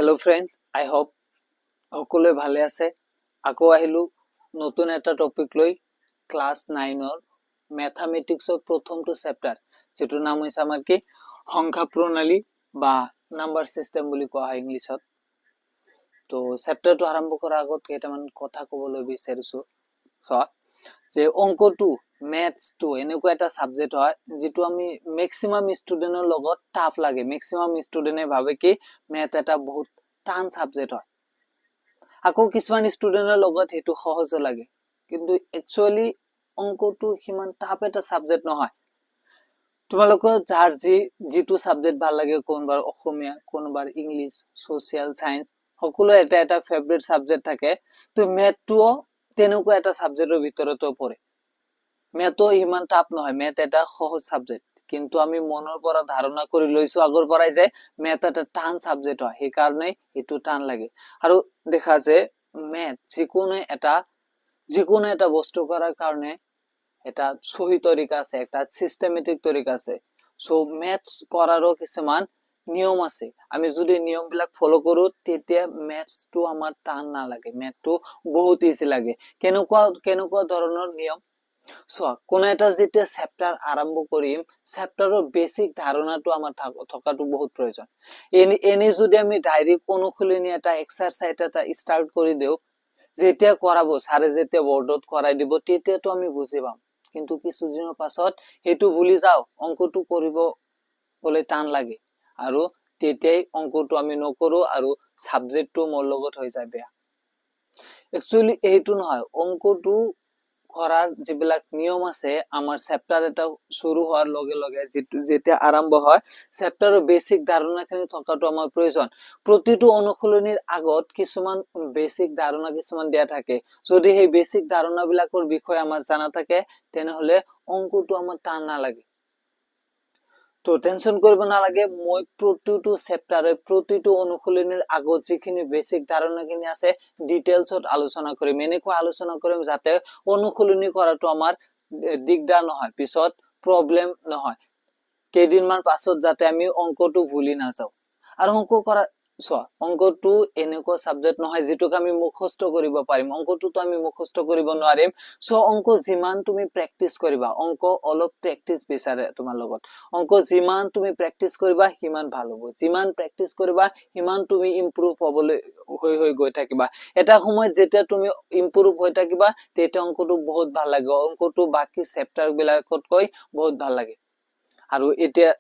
Hello friends, I hope সকলোৱে ভালে আছে। আকৌ আহিলো নতুন এটা টপিক লৈ ক্লাস 9 ৰ ম্যাথমেটিক্সৰ প্ৰথমটো চেপ্টাৰ যেটো নাম হৈছে আমাৰ কি সংখ্যা প্ৰণালী বা নাম্বাৰ সিস্টেম বুলি কোৱা হয় ইংলিছত। তো চেপ্টাৰটো আৰম্ভ কৰাৰ আগত কেইটামান কথা ক'বলৈ বিচাৰিছো। যে অংকটো ম্যাথছটো এনেকুৱা এটা সাবজেক্ট হয় যেটো আমি ম্যাক্সিমাম ষ্টুডেন্টৰ লগত টাফ লাগে। ম্যাক্সিমাম ষ্টুডেন্টে ভাবে কি ম্যাথ এটা বহুত টান সাবজেক্ট হয়। আকৌ কিছুমান ষ্টুডেন্টৰ লগত হেতু সহজ লাগে, কিন্তু একচুয়ালি অংকটো হিমান টাফ এটা সাবজেক্ট নহয়। তোমালোকৰ যাৰ যিটো সাবজেক্ট ভাল লাগে, কোনবাৰ অসমীয়া, কোনবাৰ ইংলিশ, সোশ্যাল সায়েন্স, সকলো এটা এটা ফেভাৰিট সাবজেক্ট থাকে। তো ম্যাথটো তেনেকুৱা এটা সাবজেক্টৰ ভিতৰতো পৰে। ম্যাথও ইমান টাফ নহয়, ম্যাথ এটা সহজ সাবজেক্ট, কিন্তু আমি মনৰ পৰা ধাৰণা কৰি লৈছো আগৰ পৰাই যে ম্যাথ এটা টান সাবজেক্ট হয়, সেই কাৰণে এটো টান লাগে। আৰু দেখা যে ম্যাথ যিকোনো এটা বস্তু কৰাৰ কাৰণে এটা সহি তৰিকা আছে, একটা সিস্টেমেটিক তৰিকা আছে। সো ম্যাথ কৰাৰো কিছুমান নিয়ম আছে। আমি যদি নিয়ম বিলাক ফলো কৰো তেতিয়া ম্যাথটো আমাৰ টান নালাগে, ম্যাথটো বহুত ইজি লাগে। কেনেকুৱা ধৰণৰ নিয়ম? কোনো এটা যেতিয়া চেপ্টাৰ আৰম্ভ কৰিম, চেপ্টাৰৰ বেসিক ধাৰণাটো আমাৰ থকাটো বহুত প্ৰয়োজন। এনে যদি আমি ডাইৰেক্ট অনুশীলনী এটা এক্সাৰসাইজ এটা স্টাৰ্ট কৰি দিও, যেতিয়া কৰাব স্যাৰে যেতিয়া বৰ্ডত কৰাই দিব তেতিয়াতো আমি বুজি পাম, কিন্তু কিছুদিনৰ পাছত হেতু ভুলি যাও, অংকটো কৰিব বলে টান লাগে, আৰু তেতিয়াই অংকটো আমি নকৰো আৰু সাবজেক্টটো মোৰ লগত হৈ যায় বেয়া। একচুয়ালি এইটো নহয়, অংকটো কৰাৰ যিবিলাক নিয়ম আছে, আমাৰ চেপ্টাৰ এটা শুৰু হওয়াৰ লগে লগে যেতিয়া আৰম্ভ হয়, চেপ্টাৰৰ বেসিক ধাৰণাখিনি থকাটো আমাৰ প্ৰয়োজন। প্ৰতিটো অনুশীলনীৰ আগত কিছুমান বেসিক ধাৰণা কিছুমান দিয়া থাকে। যদি সেই বেসিক ধাৰণাবিলাকৰ বিষয়ে আমাৰ জানা থাকে, তেনেহলে অংকটো আমাৰ টান নালাগে। তো টেনশন কৰিব নালাগে, মই প্ৰতিটো চেপ্টাৰে প্ৰতিটো অনুশীলনীৰ আগত যিখিনি বেসিক ধাৰণাখিনি আছে ডিটেইলছত আলোচনা কৰিম। এনেকুৱা আলোচনা কৰিম যাতে অনুশীলনী কৰাটো আমাৰ দিগদাৰ নহয়, পিছত প্ৰবলেম নহয়, কেইদিনমান পাছত যাতে আমি অংকটো ভুলি নাযাও। আৰু অংকটো এনেকুৱা সাবজেক্ট নহয় যেটোক আমি মুখস্থ কৰিব পাৰিম। অংকটোতো আমি মুখস্থ কৰিব নোৱাৰিম। অংক যিমান তুমি প্ৰেক্টিস কৰিবা, অংক অলপ প্ৰেক্টিস বিচাৰে তোমাৰ লগত। অংক যিমান তুমি প্ৰেক্টিস কৰিবা সিমান ভাল হ'ব, যিমান প্ৰেক্টিস কৰিবা সিমান তুমি ইমপ্ৰুভ হৈ গৈ থাকিবা। এটা সময়ত যেতিয়া তুমি ইমপ্ৰুভ হৈ থাকিবা তেতিয়া অংকটো বহুত ভাল লাগে, অংকটো বাকি চেপ্টাৰ বিলাকতকৈ বহুত ভাল লাগে। আৰু এতিয়া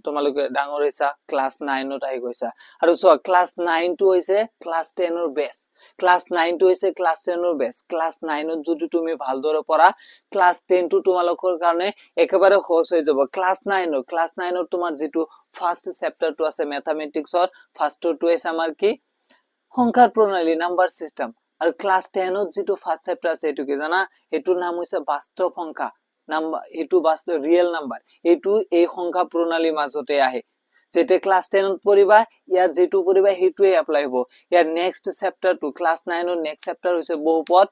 তোমালোকে ডাঙৰ হৈছা, ক্লাস 9ত আহি গৈছা, আৰু ক্লাস 9টো হৈছে ক্লাস 10ৰ বেস। ক্লাস 9টো হৈছে ক্লাস 10ৰ বেস। ক্লাস 9ত যদি তুমি ভালদৰে পঢ়া, ক্লাস 10টো তোমালোকৰ কাৰণে একেবাৰে সহজ হৈ যাব। ক্লাস 9ত তোমাৰ যেটো ফাৰ্স্ট চেপ্টাৰটো আছে ম্যাথমেটিক্সৰ, ফাৰ্স্টটো হৈছে আমাৰ কি সংখ্যাৰ প্ৰণালী, নাম্বাৰ সিস্টেম। আৰু ক্লাস 10ত যেটো ফাৰ্স্ট চেপ্টাৰ আছে এটো কি জানা? এটোৰ নাম হৈছে বাস্তৱ সংখ্যা। এটো বাস্তৱ ৰিয়েল নাম্বাৰ। এটো এই সংখ্যা প্ৰণালীৰ মাজতে আহে। যেতিয়া ক্লাস 10ত পঢ়িবা, ইয়াত যেটো পঢ়িবা হেতুৱে এপ্লাই হ'ব। ইয়াৰ নেক্সট চেপ্টাৰটো ক্লাস 9ৰ নেক্সট চেপ্টাৰ হৈছে বহুপদ,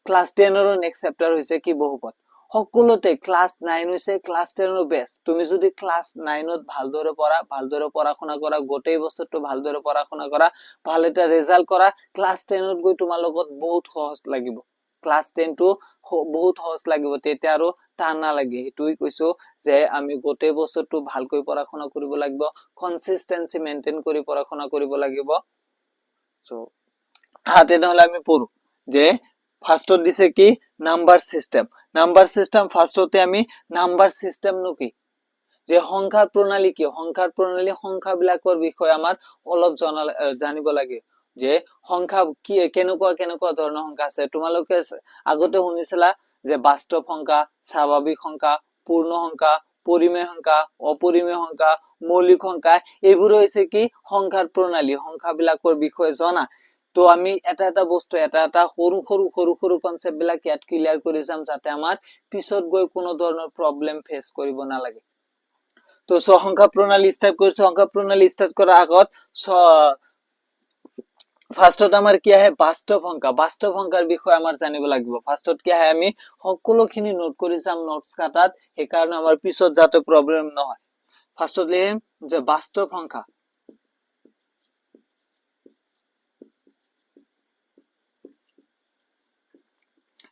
ক্লাস 10ৰ নেক্সট চেপ্টাৰ হৈছে কি বহুপদ। সকলোতে ক্লাস 9 হৈছে ক্লাস 10ৰ বেস। তুমি যদি ক্লাস 9ত ভালদৰে পঢ়া, ভালদৰে পড়াশোনা কৰা, গোটেই বছৰটো ভালদৰে পড়াশোনা কৰা, ভাল এটা ৰিজাল্ট কৰা, ক্লাস 10ত গৈ তোমাৰ লগত বহুত সহজ লাগিব। ক্লাস 10টো বহুত সহজ লাগিব, তেতিয়া আৰু টান নালাগে। হেতুই কৈছো যে আমি গোটেই বছৰটো ভালকৈ পড়াশোনা কৰিব লাগিব, কনসিস্টেন্সি মেইনটেইন কৰি পড়াশোনা কৰিব লাগিব। তেনেহলে আমি পঢ়ো যে ফার্স্টত দিছে কি নাম্বার সিস্টেম। নাম্বার সিস্টেম ফার্স্টতে আমি নাম্বার সিস্টেম নো কি, যে সংখ্যাৰ প্ৰণালী কি, সংখ্যাৰ প্ৰণালী সংখ্যাবিলাকৰ বিষয়ে আমাৰ অলপ জানিব লাগে। যে সংখ্যা কি, কেনেকুৱা ধৰণৰ সংখ্যা আছে। তোমালোকে আগতে শুনিছিলা যে বাস্তৱ সংখ্যা, স্বাভাৱিক সংখ্যা, পূৰ্ণ সংখ্যা, পৰিমেয় সংখ্যা, অপৰিমেয় সংখ্যা, মৌলিক সংখ্যা, এইবোৰ হৈছে কি সংখ্যাৰ প্ৰণালী, সংখ্যাবিলাকৰ বিষয়ে জনা। তো আমি এটা বস্তু এটা সৰু কনসেপ্ট বিলাক ইয়াত ক্লিয়াৰ কৰি যাম, যাতে আমাৰ পিছত গৈ কোনো ধৰণৰ প্ৰবলেম ফেস কৰিব নালাগে। তো সংখ্যা প্ৰণালী স্টাৰ্ট কৰিছো। সংখ্যা প্ৰণালী স্টাৰ্ট কৰাৰ আগত ফাৰ্স্টত আমাৰ কি আহে বাস্তৱ সংখ্যা। বাস্তৱ সংখ্যাৰ বিষয়ে আমাৰ জানিব লাগিব। ফাৰ্স্টত কি আহে আমি সকলোখিনি নোট কৰি যাম নোটস কাটাত, এই কাৰণে আমাৰ পিছত যাতে প্ৰবলেম নহয়। ফাৰ্স্টত লিখিম যে বাস্তৱ সংখ্যা।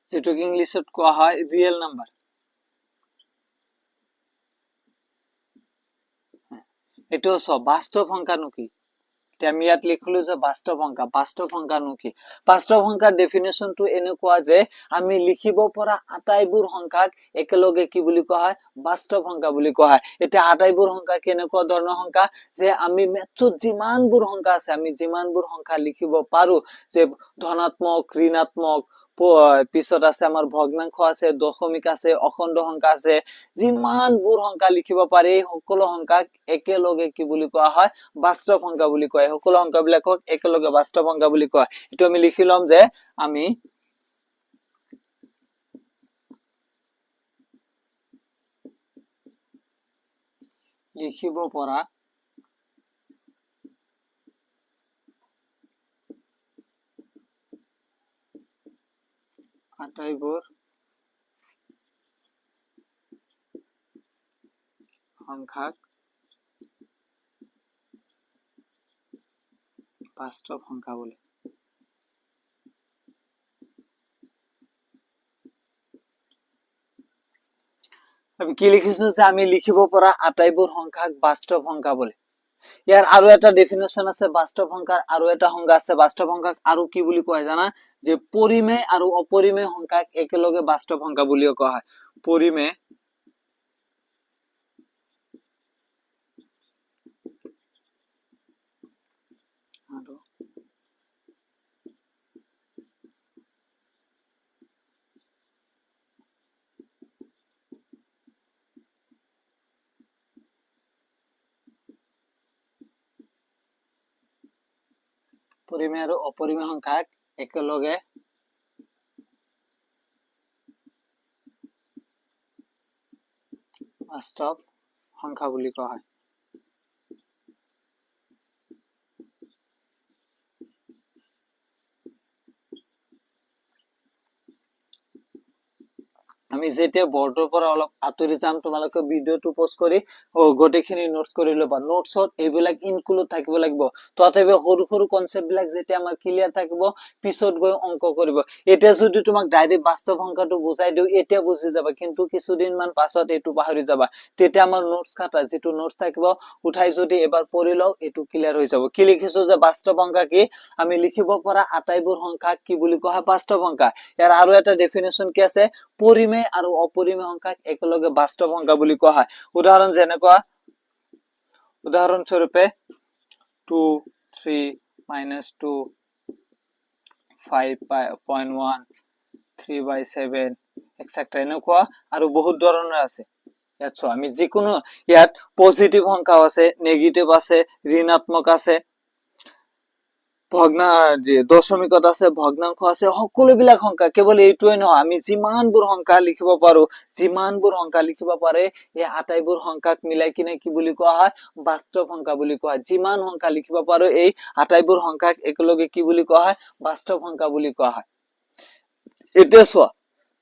যেটোক ইংলিছত কোৱা হয় ৰিয়েল নাম্বাৰ। এইটো চব বাস্তৱ সংখ্যানো কি? আমি ইয়াত লিখিলো যে বাস্তৱ সংখ্যা। বাস্তৱ সংখ্যানো কি? বাস্তৱ সংখ্যাৰ ডেফিনেশ্যনটো এনেকুৱা যে আমি লিখিব পৰা আটাইবোৰ সংখ্যাক একেলগে কি বুলি কোৱা হয়? বাস্তৱ সংখ্যা বুলি কোৱা হয়। এতিয়া আটাইবোৰ সংখ্যা কেনেকুৱা ধৰণৰ সংখ্যা? যে আমি মেথছত যিমানবোৰ সংখ্যা আছে, আমি যিমানবোৰ সংখ্যা লিখিব পাৰো, যে ধনাত্মক, ঋণাত্মক, পিছত আছে আমাৰ ভগ্নাংশ আছে, দশমিক আছে, অখণ্ড সংখ্যা আছে, যিমানবোৰ সংখ্যা লিখিব পাৰি সকলো সংখ্যাক একেলগে কি বুলি কোৱা হয়? বাস্তৱ সংখ্যা বুলি কয়। সকলো সংখ্যাবিলাকক একেলগে বাস্তৱ সংখ্যা বুলি কয়। এইটো আমি লিখি লম যে আমি লিখিব পৰা আটাইবোৰ সংখ্যাক বাস্তৱ সংখ্যা বুলি। আমি কি লিখিছো যে আমি লিখিব পৰা আটাইবোৰ সংখ্যাক বাস্তৱ সংখ্যা বুলি। ইয়াৰ আৰু এটা ডেফিনেশ্যন আছে বাস্তৱ সংখ্যাৰ, আৰু এটা সংজ্ঞা আছে বাস্তৱ সংখ্যাক আৰু কি বুলি কোৱা হয় জানা? যে পৰিমেয় আৰু অপৰিমেয় সংখ্যাক একেলগে বাস্তৱ সংখ্যা বুলিও কোৱা হয়। পৰিমেয় আৰু পৰিমেয় আৰু অপৰিমেয় সংখ্যাক একেলগে বাস্তৱ সংখ্যা বুলি কোৱা হয়। আমি যেতিয়া বৰ্ডৰ পৰা অলপ আঁতৰি যাম, তোমালোকে ভিডিঅ'টো পজ কৰি গোটেইখিনি নোটছ কৰি ল'বা। নোটছত এইবিলাক ইনক্লুড থাকিব লাগিব। তথাপি সৰু সৰু কনচেপ্ট বিলাক যেতিয়া আমাৰ ক্লিয়াৰ থাকিব, পিছত গৈ অংক কৰিব। এতিয়া যদি তোমাক ডাইৰেক্ট বাস্তৱ সংখ্যাটো বুজাই দিওঁ, এতিয়া বুজি যাবা, কিন্তু কিছুদিন মান পাছত এইটো পাহৰি যাবা। তেতিয়া আমাৰ নোটছ খাতা যিটো নোটছ থাকিব, উঠাই যদি এবাৰ পঢ়ি লও, এইটো ক্লিয়াৰ হৈ যাব। কি লিখিছো যে বাস্তৱ সংখ্যা কি? আমি লিখিব পৰা আটাইবোৰ সংখ্যাক কি বুলি কোৱা হয়? বাস্তৱ সংখ্যা। ইয়াৰ আৰু এটা ডেফিনেশ্যন কি আছে? পৰিমেয় আৰু অপৰিমেয় সংখ্যাক একেলগে বাস্তৱ সংখ্যা বুলি কোৱা হয়। উদাহৰণ যেনেকুৱা, উদাহৰণস্বৰূপে 2, 3, -2, 5.1, 3/7, etc. এনেকুৱা আৰু বহুত ধৰণৰ আছে। ইয়াত চোৱা, আমি যিকোনো ইয়াত পজিটিভ সংখ্যাও আছে, নেগেটিভ আছে, ঋণাত্মক আছে, দশমিকত আছে, ভগ্নাংশ আছে, সকলোবিলাক সংখ্যা। কেৱল এইটোৱে নহয়, আমি যিমানবোৰ সংখ্যা লিখিব পাৰো, যিমানবোৰ সংখ্যা লিখিব পাৰে, এই আটাইবোৰ সংখ্যাক মিলাই কিনে কি বুলি কোৱা হয়? বাস্তৱ সংখ্যা বুলি কোৱা হয়। যিমান সংখ্যা লিখিব পাৰো, এই আটাইবোৰ সংখ্যাক একেলগে কি বুলি কোৱা হয়? বাস্তৱ সংখ্যা বুলি কোৱা হয়। এতিয়া চোৱা,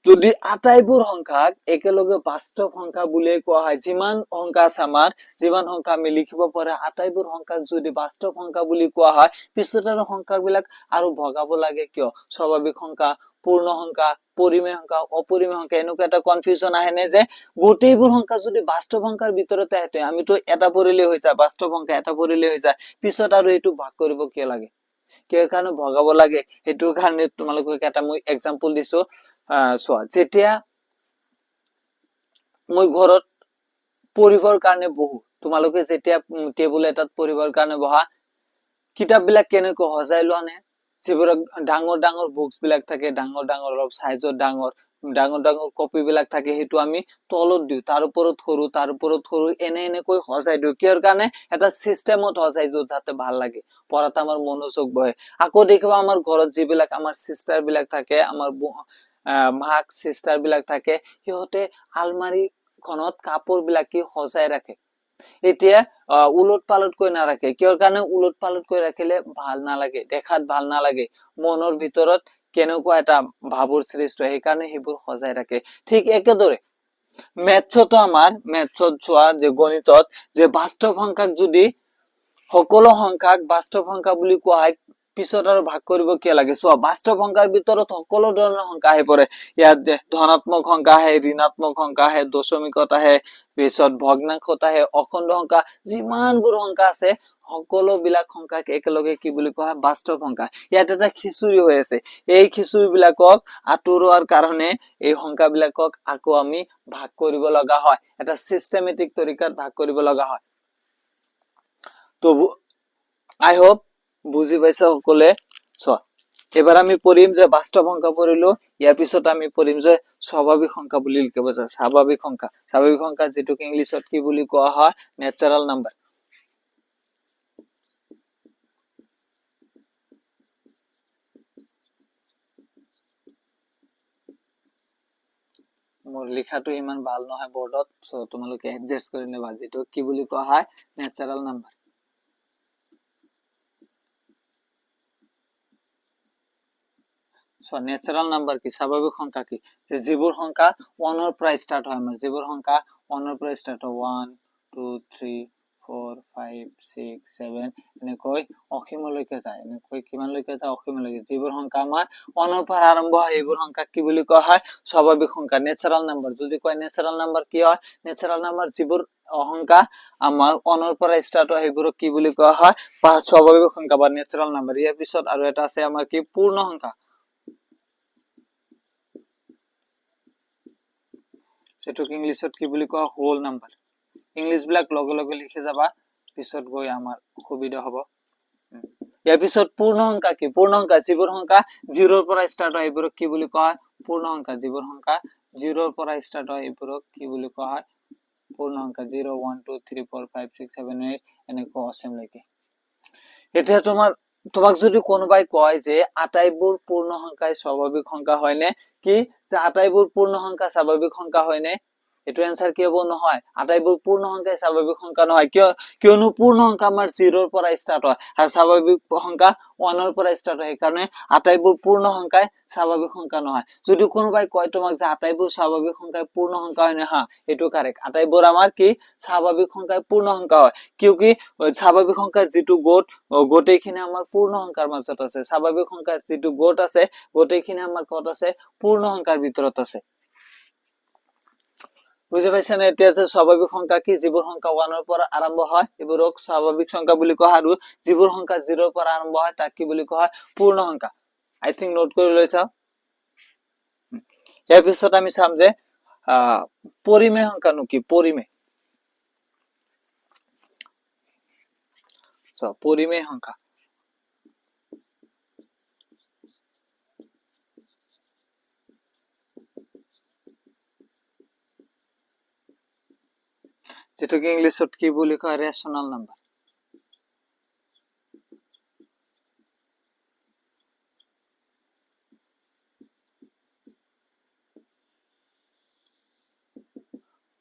যদি আটাইবোৰ সংখ্যাক একেলগে বাস্তৱ সংখ্যা বুলিয়ে কোৱা হয়, যিমান সংখ্যা আছে আমাৰ, যিমান সংখ্যা আমি লিখিব পৰা আটাইবোৰ সংখ্যাক যদি বাস্তৱ সংখ্যা বুলি কোৱা হয়, পিছত আৰু সংখ্যাবিলাক আৰু ভগাব লাগে কিয়? স্বাভাৱিক সংখ্যা, পূৰ্ণ সংখ্যা, পৰিমেয় সংখ্যা, অপৰিমেয় সংখ্যা, এনেকুৱা এটা কনফিউজন আহে নে যে গোটেইবোৰ সংখ্যা যদি বাস্তৱ সংখ্যাৰ ভিতৰতে আহে, আমিতো এটা পৰিলে হৈ যায়, বাস্তৱ সংখ্যা এটা পৰিলে হৈ যায়, পিছত আৰু এইটো ভাগ কৰিব কিয় লাগে? কিয় কাৰণে ভগাব লাগে? সেইটোৰ কাৰণে তোমালোকক এটা মই এক্সাম্পল দিছো। চোৱা, যেতিয়া মই ঘৰত পঢ়িবৰ কাৰণে বহো, তোমালোকে যেতিয়া টেবুল এটাত পঢ়িবৰ কাৰণে বহা, কিতাপ বিলাক কেনেকৈ সজাই লোৱা নে? যিবিলাক ডাঙৰ ডাঙৰ বুকছ বিলাক থাকে, ডাঙৰ ডাঙৰ অলপ সাইজত ডাঙৰ ডাঙৰ কপি বিলাক থাকে, সেইটো আমি তলত দিওঁ, তাৰ ওপৰত সৰু, তাৰ ওপৰত সৰু, এনেকৈ সজাই দিওঁ। কিহৰ কাৰণে? এটা চিষ্টেমত সজাই দিওঁ, যাতে ভাল লাগে, পঢ়াত আমাৰ মনোযোগ বহে। আকৌ দেখিবা আমাৰ ঘৰত যিবিলাক আমাৰ চিষ্টাৰ বিলাক থাকে, আমাৰ মাক চিষ্টাৰ বিলাক থাকে, সিহঁতে আলমাৰি খনত কাপোৰ বিলাক কি সজাই ৰাখে। এতিয়া উলট পালটকৈ নাৰাখে। কিহৰ কাৰণে? উলট পালটকৈ ৰাখিলে ভাল নালাগে, দেখাত ভাল নালাগে, মনৰ ভিতৰত কেনেকুৱা এটা ভাৱৰ সৃষ্টি হয়, সেইকাৰণে সেইবোৰ সজাই ৰাখে। ঠিক একেদৰে মেথছতো আমাৰ, মেথছত চোৱা যে গণিতত যে বাস্তৱ সংখ্যাক যদি সকলো সংখ্যাক বাস্তৱ সংখ্যা বুলি কোৱা হয়, পিছত আৰু ভাগ কৰিব কিয় লাগে চোৱা বাস্তৱ সংখ্যাৰ ভিতৰত সকলো ধৰণৰ সংখ্যা আহি পৰে ইয়াত ধনাত্মক সংখ্যা আহে ঋণাত্মক সংখ্যা আহে দশমিকত আহে পিছত ভগ্নাংশত আহে অখণ্ড সংখ্যা যিমানবোৰ সংখ্যা আছে সকলো বিলাক সংখ্যাক একেলগে কি বুলি কোৱা হয় বাস্তৱ সংখ্যা ইয়াত এটা খিচুৰি হৈ আছে এই খিচুৰি বিলাকক আঁতৰোৱাৰ কাৰণে এই সংখ্যা বিলাকক আকৌ আমি ভাগ কৰিব লগা হয় এটা সিস্টেমেটিক তৰিকাত ভাগ কৰিব লগা হয় তো আই হোপ বুজি পাইছা সকলে চোৱা এবাৰ আমি পঢ়িম যে বাস্তৱ সংখ্যা পঢ়িলো ইয়াৰ পিছত আমি পঢ়িম যে স্বাভাৱিক সংখ্যা বুলি কি বুজায় স্বাভাৱিক সংখ্যা যেটোক ইংলিছত কি বুলি কোৱা হয় ন্যাচাৰাল নাম্বাৰ মোৰ লিখাটো ইমান ভাল নহয় বৰ্ডত সো তোমালোকে এডজাস্ট কৰি নেবা যেটো কি বুলি কোৱা হয় ন্যাচাৰাল নাম্বাৰ সো ন্যাচাৰাল নাম্বাৰ কি স্বাভাবিক সংখ্যা কি যে যিবোৰ সংখ্যা 1 ৰ পৰা স্টাৰ্ট হয় আমাৰ যিবোৰ সংখ্যা 1 ৰ পৰা স্টার্ট হয় 1 2 3 4 5 6 7 এনেকৈ অসীমলৈকে যায় এনেকৈ কিমানলৈকে যায় অসীমলৈকে যিবোৰ সংখ্যা আমাৰ 1 ৰ পৰা আৰম্ভ হয় এইবোৰ সংখ্যা কি বুলি কোৱা হয় স্বাভাৱিক সংখ্যা ন্যাচাৰাল নাম্বাৰ যদি কয় ন্যাচাৰাল নাম্বাৰ কি হয় ন্যাচাৰাল নাম্বাৰ যিবোৰ সংখ্যা আমাৰ 1 ৰ পৰা স্টাৰ্ট হয় সেইবোৰ কি বুলি কোৱা হয় স্বাভাৱিক সংখ্যা বা ন্যাচাৰাল নাম্বাৰ ইয়াৰ পিছত আৰু এটা আছে আমাৰ কি পূৰ্ণ সংখ্যা যেটোক ইংলিছত কি বুলি কোৱা হোল নাম্বাৰ ইংলিশ বিলাক লগে লগে লিখি যাবা পিছত গৈ আমাৰ সুবিধা হ'ব ইয়াৰ পিছত পূৰ্ণ সংখ্যা কি পূৰ্ণ সংখ্যা যিবোৰ সংখ্যা 0 ৰ পৰা স্টাৰ্ট হয় এইবোৰ কি বুলি কোৱা হয় পূৰ্ণ সংখ্যা যিবোৰ সংখ্যা 0 ৰ পৰা স্টাৰ্ট হয় এইবোৰ কি বুলি কোৱা হয় পূৰ্ণ সংখ্যা 0 1 2 3 4 5 6 7 8 এনেকৈ অসীম লৈকে এতিয়া তোমাক যদি কোনোবাই কয় যে আটাইবোৰ পূৰ্ণ সংখ্যাই স্বাভাৱিক সংখ্যা হয় নে কি যে আটাইবোৰ পূৰ্ণ সংখ্যা স্বাভাৱিক সংখ্যা হয় নে এটো आंसर কি হ'ব নহয় আটাইবোৰ পূৰ্ণ সংখ্যাই স্বাভাৱিক সংখ্যা নহয় কিয়নো পূৰ্ণ সংখ্যা আমাৰ 0 ৰ পৰা স্টাৰ্ট হয় আৰু স্বাভাৱিক সংখ্যা 1 ৰ পৰা স্টাৰ্ট হয় কাৰণে আটাইবোৰ পূৰ্ণ সংখ্যাই স্বাভাৱিক সংখ্যা নহয় যদি কোনোবাই কয় তোমাক যে আটাইবোৰ স্বাভাৱিক সংখ্যাই পূৰ্ণ সংখ্যা হয় না হ্যাঁ এটো কাৰেক্ট আটাইবোৰ আমাৰ কি স্বাভাৱিক সংখ্যাই পূৰ্ণ সংখ্যা হয় কিউকি স্বাভাৱিক সংখ্যাৰ যেটো গোটেইখিনি আমাৰ পূৰ্ণ সংখ্যাৰ মাজত আছে স্বাভাৱিক সংখ্যাৰ যেটো গোট আছে গোটেইখিনি আমাৰ কত আছে পূৰ্ণ সংখ্যাৰ ভিতৰত আছে বুজি পাইছা না এতিয়া যে স্বাভাৱিক সংখ্যা কি যিবোৰ সংখ্যা 1 ৰ পৰা আৰম্ভ হয় এইবোৰক স্বাভাৱিক সংখ্যা বুলি কোৱা আৰু যিবোৰ সংখ্যা 0 ৰ পৰা আৰম্ভ হয় তাক কি বুলি কোৱা পূৰ্ণ সংখ্যা আই থিংক নোট কৰি লৈছা ইয়াৰ পিছত আমি চাম যে পৰিমেয় সংখ্যানো কি পৰিমেয় পৰিমেয় সংখ্যা যেটোকে ইংলিশত কি বুলি কয় ৰেচনেল নাম্বাৰ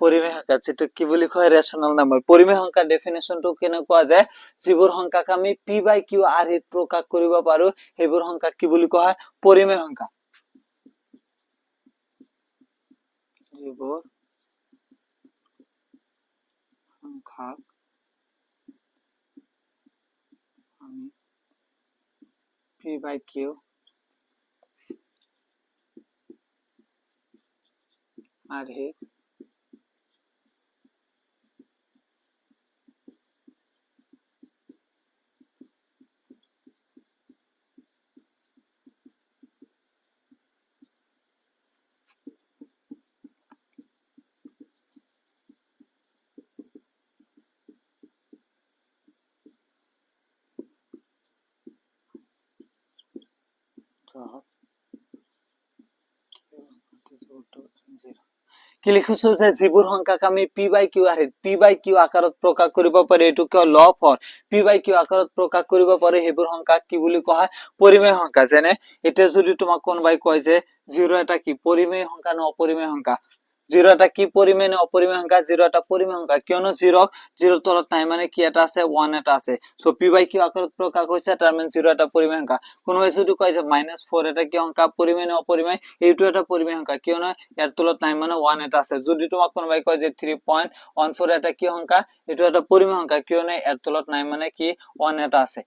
পৰিমেয় সংখ্যা যেটো কি বুলি কয় ৰেচনেল নাম্বাৰ পৰিমেয় সংখ্যাৰ ডেফিনেশনটো কেনেকুৱা যায় যিবোৰ সংখ্যাক আমি p by q আৰ্হিত প্ৰকাশ কৰিব পাৰো সেইবোৰ সংখ্যাক কি বুলি কোৱা হয় পৰিমেয় সংখ্যা যিবোৰ সংখ্যাক আমি p by q আৰ্হিত কি লিখিছো যে যিবোৰ সংখ্যাক আমি p by q আৰ্হিত p by q আকাৰত প্ৰকাশ কৰিব পাৰি এটো কি ল ফৰ p by q আকাৰত প্ৰকাশ কৰিব পাৰি সেইবোৰ সংখ্যাক কি বুলি কোৱা হয় পৰিমেয় সংখ্যা যেনে এতিয়া যদি তোমাক কোনোবাই কয় যে 0 এটা কি পৰিমেয় সংখ্যা না অপৰিমেয় সংখ্যা 0 এটা কি পৰিমেয় না অপৰিমেয় সংখ্যা 0 এটা পৰিমেয় সংখ্যা কিয়নো 0 তলত নাই মানে কি এটা আছে 1 এটা আছে সো p by q আকাৰত প্ৰকাশ হৈছে তাৰ মানে 0 এটা পৰিমেয় সংখ্যা কোনোবাই যদি কয় যে -4 এটা কি সংখ্যা পৰিমেয় না অপৰিমেয় এইটো এটা পৰিমেয় সংখ্যা কিয়নো ইয়াৰ তলত নাই মানে 1 এটা আছে যদি তোমাক কোনোবাই কয় যে 3.14 এটা কি সংখ্যা এটো এটা পৰিমেয় সংখ্যা কিয়নো ইয়াৰ তলত নাই মানে কি 1 এটা আছে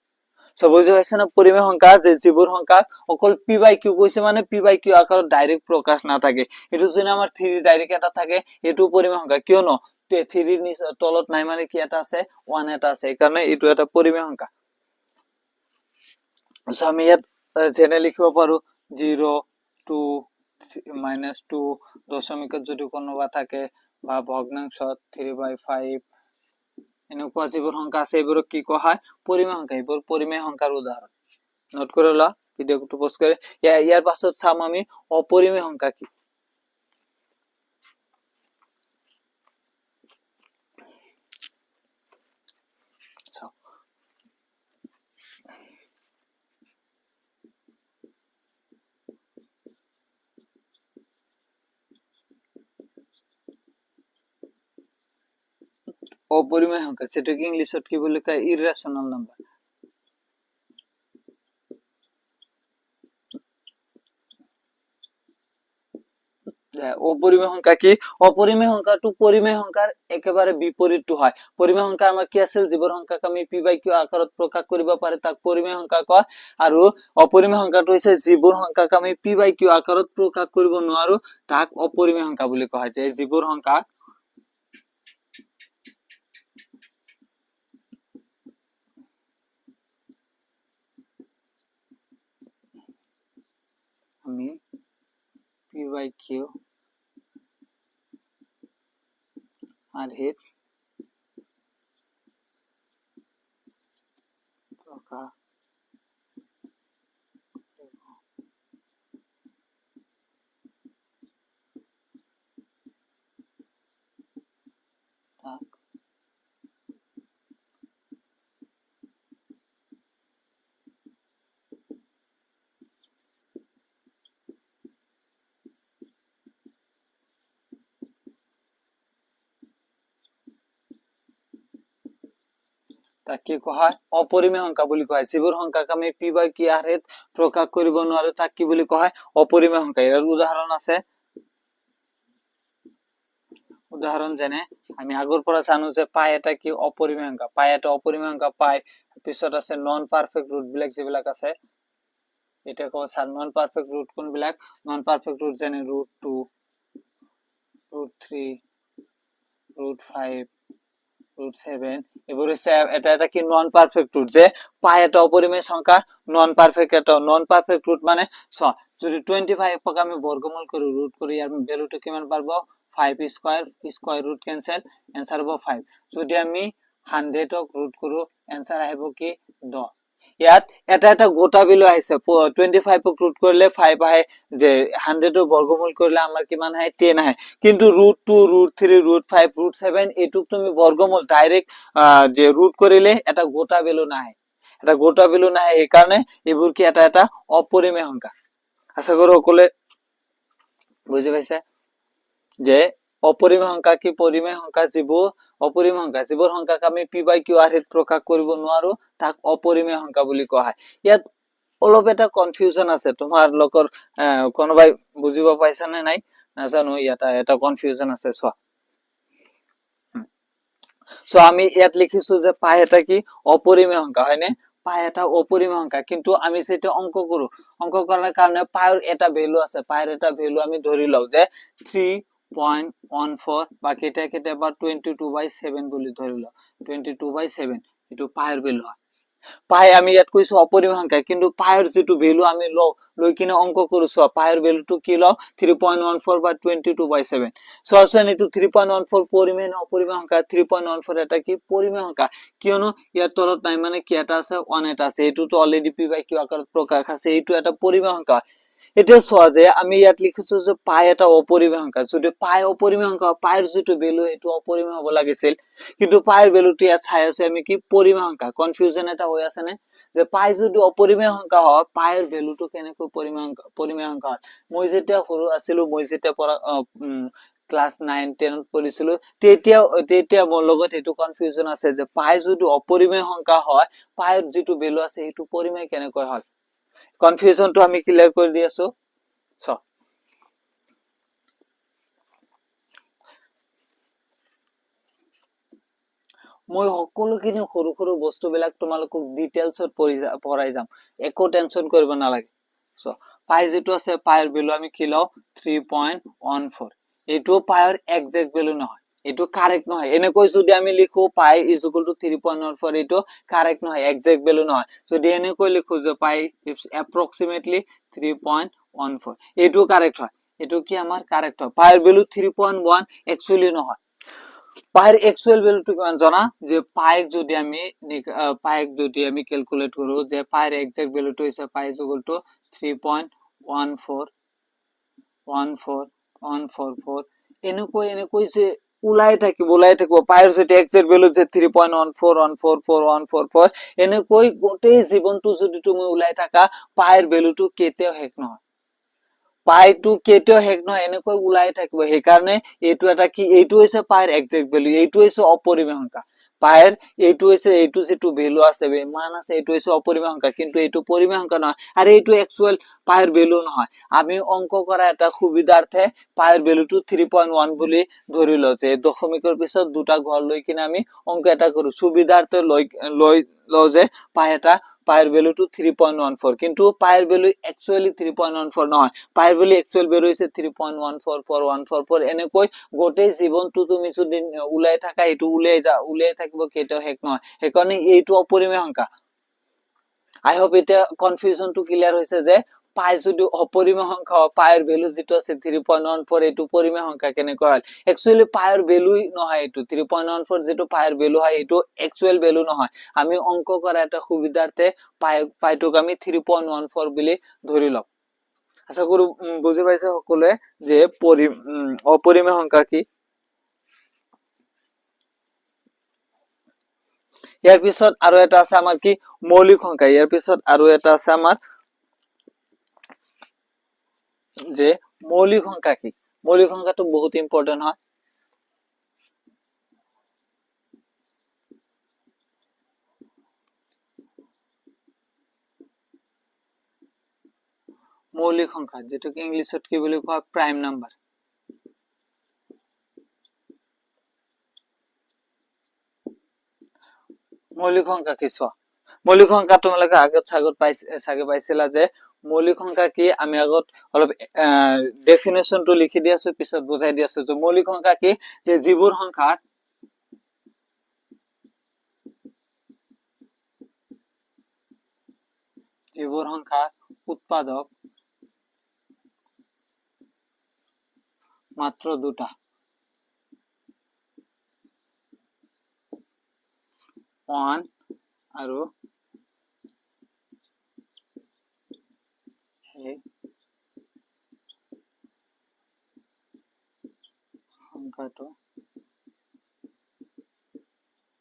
সো বুজি পাইছে না পরিমেয় সংখ্যা যে যিবোৰ সংখ্যা অকল পি বাই কিউ কৈছে মানে পি বাই কিউ আকাৰত ডাইৰেক্ট প্ৰকাশ নাথাকে এটো যদি আমাৰ 3 ডাইৰেক্ট এটা থাকে এটো পৰিমেয় সংখ্যা কিয়নো 3 ৰ তলত নাই মানে কি এটা আছে 1 এটা আছে এই কাৰণে এটো এটা পৰিমেয় সংখ্যা সো আমি ইয়াত যেনে লিখিব পাৰো 0 2 -2 দশমিকত যদি কোনোবা থাকে বা ভগ্নাংশত 3/5 এনেকুৱা যিবোৰ সংখ্যা আছে এইবোৰ কি কোৱা হয় পৰিমেয় সংখ্যা এইবোৰ পৰিমেয় সংখ্যাৰ উদাহৰণ নোট করে লা ভিডিওটো পজ করে ইয়ার পাছত চাম আমি অপরিমেয় সংখ্যা কি অপরিমেয় সংখ্যা সেটাকে ইংলিশত কি বলে কয় ইররেশনাল নাম্বার অপরিমেয় সংখ্যা কি অপরিমেয় সংখ্যাটো পরিমেয় সংখ্যাৰ একেবাৰে বিপৰীতটো হয় পৰিমেয় সংখ্যা আমাৰ কি আছিল যিবোৰ সংখ্যাক আমি p বাই q আকাৰত প্ৰকাশ কৰিব পাৰে তাক পৰিমেয় সংখ্যা কয় আৰু অপৰিমেয় সংখ্যাটো হৈছে যিবোৰ সংখ্যাক আমি p বাই q আকাৰত প্ৰকাশ কৰিব নোৱাৰো তাক অপৰিমেয় সংখ্যা বুলি কোৱা হয় যে যিবোৰ সংখ্যা আমি p বাই q আৰ হিট প্ৰকাশ তাক তাক কি কোৱা হয় অপৰিমেয় সংখ্যা বুলি কোৱা হয় যিবোৰ সংখ্যাক আমি p বাই q আকাৰত প্ৰকাশ কৰিব নোৱাৰো তাক কি বুলি কোৱা হয় অপৰিমেয় সংখ্যা এৰ উদাহৰণ আছে উদাহৰণ যেনে আমি আগৰ পৰা জানো যে পাই এটা কি অপরিমেয় সংখ্যা পাই এটা অপরিমেয় সংখ্যা পাই পিছত আছে নন পারফেক্ট রুট বিলাক যিবিলাক আছে এটা কোৱা স্যার নন পারফেক্ট রুট কোন বিলাক নন পারফেক্ট রুট যেনে √2 √3 √5 √7 এবারে এটা এটা কি নন পারফেক্ট রুট যে পাই এটা অপরিমেয় সংখ্যা নন পারফেক্ট এটা নন পারফেক্ট রুট মানে যদি 25 ক আমি বর্গমূল করি রুট করি আর ভ্যালুটা কিমান পারবো 5 স্কয়ার রুট ক্যান্সেল आंसर হবে 5 যদি আমি 100 ক রুট করু आंसर আহিব কি 10 ইয়াত এটা এটা গোটা ভ্যালু আইছে 25 ক রুট করলে 5 আহে যে 100 এর বর্গমূল করলে আমার কিমান হয় 10 আহে কিন্তু √2 √3 √5 √7 এটুক তুমি বর্গমূল ডাইরেক্ট যে রুট করিলে এটা গোটা ভ্যালু না হয় এটা গোটা ভ্যালু না হয় এই কারণে এবোৰ কি এটা এটা অপৰিমেয় সংখ্যা আশা কৰি সকলে বুঝি পাইছে যে অপৰিমেয় সংখ্যা কি পৰিমেয় সংখ্যা যিবোৰ অপৰিমেয় সংখ্যা যিবোৰ সংখ্যাক আমি p বাই q আকাৰত প্ৰকাশ কৰিব নোৱাৰো তাক অপৰিমেয় সংখ্যা বুলি কোৱা হয় ইয়াত অলপ এটা কনফিউজন আছে তোমাৰ লোকৰ কোনোবাই বুজিব পাইছা নে নাই নাজানো ইয়াত এটা কনফিউজন আছে সো আমি ইয়াত লিখিছো যে পাই এটা কি অপরিমেয় সংখ্যা হয়নে পাই এটা অপরিমেয় সংখ্যা কিন্তু আমি যেটা অঙ্ক কৰো অঙ্ক কৰাৰ কাৰণে পাইৰ এটা ভ্যালু আছে পাইৰ এটা ভ্যালু আমি ধৰি লও যে 3.14 বা কেতিয়াবা 22/7 বুলি ধৰি লও 22/7 এটো পাইৰ ভ্যালু পাই আমি ইয়াত কৈছো অপৰিমেয় সংখ্যা কিন্তু পাইৰ যেটো ভ্যালু আমি লৈ কিনে অঙ্ক কৰিছো পাইৰ ভ্যালুটো কি লও 3.14 বা 22/7 সো আসলে এটো 3.14 পরিমেয় না অপরিমেয় সংখ্যা 3.14 এটা কি পরিমেয় সংখ্যা কিয়নো ইয়াৰ তলত নাই মানে কি এটা আছে 1 এটা আছে এটো তো অলরেডি p বাই q আকাৰত প্ৰকাশ আছে এটো এটা পরিমেয় সংখ্যা এটা সোয়া যে আমি ইয়াত লিখিছো যে পাই এটা অপরিমেয় সংখ্যা যদি পাই অপরিমেয় সংখ্যা পাইৰ যেটো ভ্যালু এটো অপৰিমেয় হ'ব লাগিছিল কিন্তু পাইৰ ভ্যালুটো ইয়াত চাই আছে আমি কি পরিমেয় সংখ্যা কনফিউজন এটা হৈ আছে নে যে পাই যদি অপরিমেয় সংখ্যা হয় পাইৰ ভ্যালুটো কেনেকৈ পৰিমেয় সংখ্যা হয় মই যেতিয়া সৰু আছিলো মই যেতিয়া পঢ়া ক্লাস 9 10 পঢ়িছিলো তেতিয়া মোৰ লগত এটো কনফিউজন আছে যে পাই যদি অপৰিমেয় সংখ্যা হয় পাইৰ যেটো ভ্যালু আছে এটো পরিমেয় কেনেকৈ হয় কনফিউজন তো আমি ক্লিয়ার করে দিয়েছো মই সকলোখিনি সৰু সৰু বস্তুবিলাক তোমালোকক ডিটেইলছত পঢ়াই যাম, একো টেনচন কৰিব নালাগে। চ' পাই যিটো আছে পাইৰ ভেলু আমি কি লওঁ 3.14। এইটো পাইৰ একজেক্ট ভেলু নহয়, এইটো কাৰেক্ট নহয়। এনেকৈ যদি আমি লিখো পাই ইজ ইকুৱেল টু 3.14, এইটো কাৰেক্ট নহয়, একজেক্ট ভেলু নহয়। যদি এনেকৈ লিখো যে পাই ইজ এপ্ৰক্সিমেটলি 3.14, এইটো কাৰেক্ট হয়। এইটো কি আমাৰ কাৰেক্ট হয়। পাইৰ ভেলু 3.1 একচুয়ালি নহয়। পাইৰ একচুয়াল ভ্যালুটো কিমান জানা, যে পাইক যদি আমি ক্যালকুলেট কৰো, যে পাইৰ একজেক্ট ভ্যালুটো হৈছে পাই ইজ ইকুৱেল টু 3.1414144। এনেকৈ যে ওলাই থাকিব পাইৰ যদি একজেক্ট ভ্যালু যে 3.1414444, এনেকৈ গোটেই জীৱনটো যদি তুমি ওলাই থাকা, পাইৰ ভ্যালুটো কেতিয়াও শেষ নহয়। পাইটো কেতিয়াও শেষ নহয়, এনেকৈ ওলাই থাকিব। সেইকাৰণে এইটো এটা কি, এইটো হৈছে পাইৰ একজেক্ট ভ্যালু, এইটো হৈছে অপৰিমেয় সংখ্যা। পাইৰ এইটো যিটো ভ্যালু আছে, মান আছে, এইটো হৈছে অপৰিমেয় সংখ্যা, কিন্তু এইটো পৰিমেয় সংখ্যা নহয়। আৰু এইটো একচুয়াল পাইৰ ভ্যালু নহয়। আমি অংক কৰা এটা সুবিধাৰ্থে পাইৰ ভ্যালুটো 3.1 বুলি ধৰি লওঁ, যে দশমিকৰ পিছত দুটা ঘৰ লৈ কিনে আমি অংক এটা কৰো, সুবিধাৰ্থে লৈ লওঁ যে পাইৰ ভ্যালুটো 3.14, কিন্তু পাইৰ ভ্যালু একচুয়ালি 3.14 নহয়। পাইৰ ভ্যালু একচুয়াল ভ্যালু হৈছে 3.144144। এনেকৈ গোটেই জীৱনটো তুমি যদি ওলাই থাকা, এইটো উলিয়াই থাকিব, কেতিয়াও শেষ নহয়। সেইকাৰণে এইটো অপৰিমেয় সংখ্যা। আই হোপ এতিয়া কনফিউজনটো ক্লিয়াৰ হৈছে, যে পাই যদি অপৰিমেয় সংখ্যা, পাইৰ ভ্যালু যেটো আছে 3.14, এইটো পৰিমেয় সংখ্যা কেনেকৈ হয়। একচুয়ালি পাইৰ ভ্যালু নহয়, এইটো 3.14 যেটো পাইৰ ভ্যালু হয়, এইটো একচুয়াল ভ্যালু নহয়। আমি অংক কৰা এটা সুবিধাৰ্থে পাইটোক আমি 3.14 বুলি ধৰি লওঁ। আশা কৰো বুজি পাইছে সকলোৱে যে অপৰিমেয় সংখ্যা কি। ইয়াৰ পিছত আৰু এটা আছে আমাৰ কি, মৌলিক সংখ্যা। ইয়াৰ পিছত আৰু এটা আছে আমাৰ যে মৌলিক সংখ্যা কি। মৌলিক সংখ্যাটো বহুত ইম্পৰ্টেন্ট হয়। মৌলিক সংখ্যা যেটাকে ইংলিশত কি বুলি কোৱা, প্ৰাইম নাম্বাৰ। মৌলিক সংখ্যা কি চোৱা, মৌলিক সংখ্যা তোমালোকে আগত চাগে পাইছিলা, যে মৌলিক সংখ্যা কি। আমি আগত অলপ ডেফিনেশনটো লিখি দি আছো, পিছত বুজাই দি আছো। যে মৌলিক সংখ্যা কি, যে যিবোৰ সংখ্যাৰ উৎপাদক মাত্ৰ দুটা, 1 আৰু সংখ্যাটো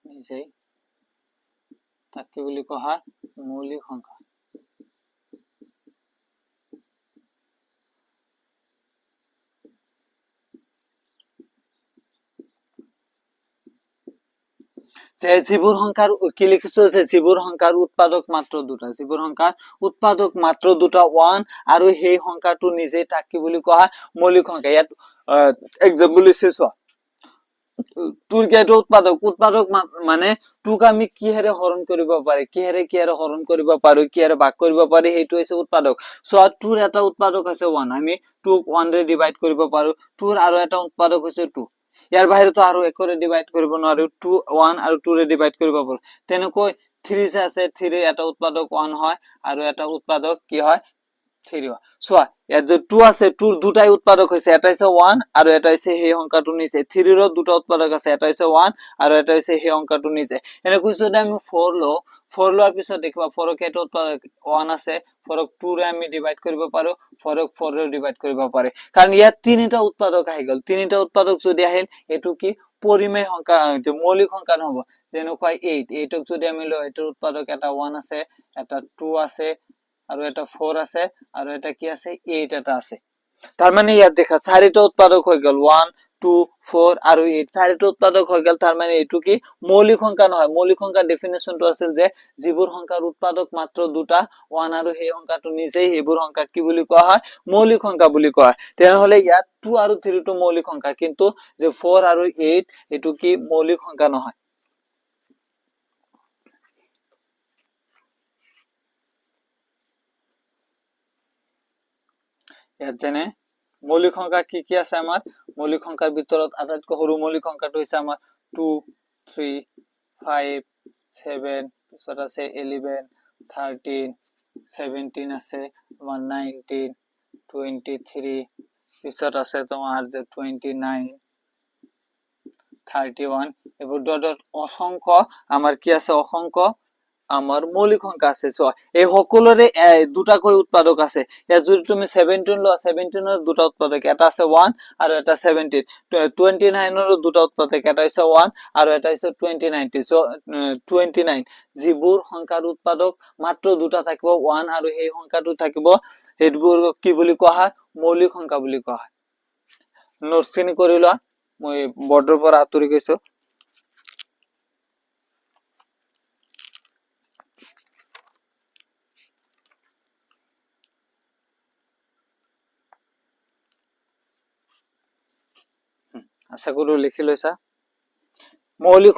নিজেই, তাক কি বুলি কোৱা হয়, মৌলিক সংখ্যা। যে যিবোৰ সংখ্যাৰ কি লিখিছো, যে যিবোৰ সংখ্যাৰ উৎপাদক মাত্ৰ দুটা, যিবোৰ সংখ্যাৰ উৎপাদক মাত্ৰ দুটা 1 আৰু সেই সংখ্যাটো নিজেই, তাক কি বুলি কোৱা হয়, মৌলিক সংখ্যা। ইয়াত এক্সাম্পল দিছে চোৱা, টুৰ কেইটা উৎপাদক মানে টুক আমি কিহেৰে হৰণ কৰিব পাৰি, কিহেৰে হৰণ কৰিব পাৰো, কিহেৰে ভাগ কৰিব পাৰি, সেইটো হৈছে উৎপাদক। চোৱা, টুৰ এটা উৎপাদক আছে 1, আমি টুক 1 ৰে ডিভাইড কৰিব পাৰো। টুৰ আৰু এটা উৎপাদক হৈছে 2, ইয়াৰ বাহিৰেতো আৰু একৰে ডিভাইড কৰিব নোৱাৰো। 1 আৰু 2 ৰে ডিভাইড কৰিব পাৰো। তেনেকৈ 3 যে আছে, 3 এটা উৎপাদক 1 হয় আৰু এটা উৎপাদক কি হয়, 3 হয়। চোৱা, ইয়াত যে 2 আছে, 2ৰ দুটাই উৎপাদক হৈছে, এটা হৈছে 1 আৰু এটা হৈছে সেই সংখ্যাটো নিচে। 3 ৰ দুটা উৎপাদক আছে, এটা হৈছে 1 আৰু এটা হৈছে সেই সংখ্যাটো নিচে। এনেকৈ যদি আমি 4 লওঁ, 4 লোৱাৰ পিছত দেখিবা 4ৰ কেইটা উৎপাদক 1 আছে, 4ক 2 ৰে আমি ডিভাইড কৰিব পাৰো, 4ক 4 ৰে ডিভাইড কৰিব পাৰি, কাৰণ ইয়াত তিনিটা উৎপাদক আহি গ'ল। তিনিটা উৎপাদক যদি আহিল, এইটো কি পৰিমেয় সংখ্যা, যে মৌলিক সংখ্যা নহব। যেনেকৈ 8ক যদি আমি লওঁ, এটাৰ উৎপাদক এটা 1 আছে, এটা 2 আছে আৰু এটা 4 আছে আৰু এটা কি আছে, 8 এটা আছে। তাৰ মানে ইয়াত দেখা চাৰিটা উৎপাদক হৈ গ'ল, 1 2 4 আৰু 8, চাৰিটা উৎপাদক হৈ গ'ল। তাৰ মানে এইটো কি মৌলিক সংখ্যা নহয়। মৌলিক সংখ্যাৰ ডেফিনেশনটো আছিল যে যিবোৰ সংখ্যাৰ উৎপাদক মাত্ৰ দুটা 1 আৰু সেই সংখ্যাটো নিজেই, সেইবোৰ সংখ্যাক কি বুলি কোৱা হয়, মৌলিক সংখ্যা বুলি কোৱা হয়। তেনেহলে ইয়াত 2 আৰু 3 টো মৌলিক সংখ্যা, কিন্তু যে 4 আৰু 8 এইটো কি মৌলিক সংখ্যা নহয়। ইয়াত যেনে মৌলিক সংখ্যা কি কি আছে আমাৰ মৌলিক সংখ্যাৰ ভিতৰত আটাইতকৈ সৰু মৌলিক সংখ্যাটো হৈছে আমাৰ 2 3 5 7 পিছত আছে 11 13 17 আছে তোমাৰ 19 23 পিছত আছে তোমাৰ যে 29 31 এইবোৰ ডট অসংখ্য আমাৰ কি আছে অসংখ্য আমাৰ মৌলিক সংখ্যা আছে সো এই সকলোৰে দুটাকৈ উৎপাদক আছে ইয়াত যদি তুমি 17 লোৱা 17 ৰ দুটা উৎপাদক এটা আছে 1 আৰু এটা 17 29 ৰ দুটা উৎপাদক এটা আছে 1 আৰু এটা আছে 29 সো 29 যিবোৰ সংখ্যাৰ উৎপাদক মাত্ৰ দুটা থাকিব 1 আৰু এই সংখ্যাটো থাকিব হেডবোৰ কি বুলি কোৱা হয় মৌলিক সংখ্যা বুলি কোৱা হয় নোটছ খিনি কৰি লোৱা মই বৰ্ডৰ পৰা আঁতৰি গৈছো আশা কৰো লিখি লৈছা মৌলিক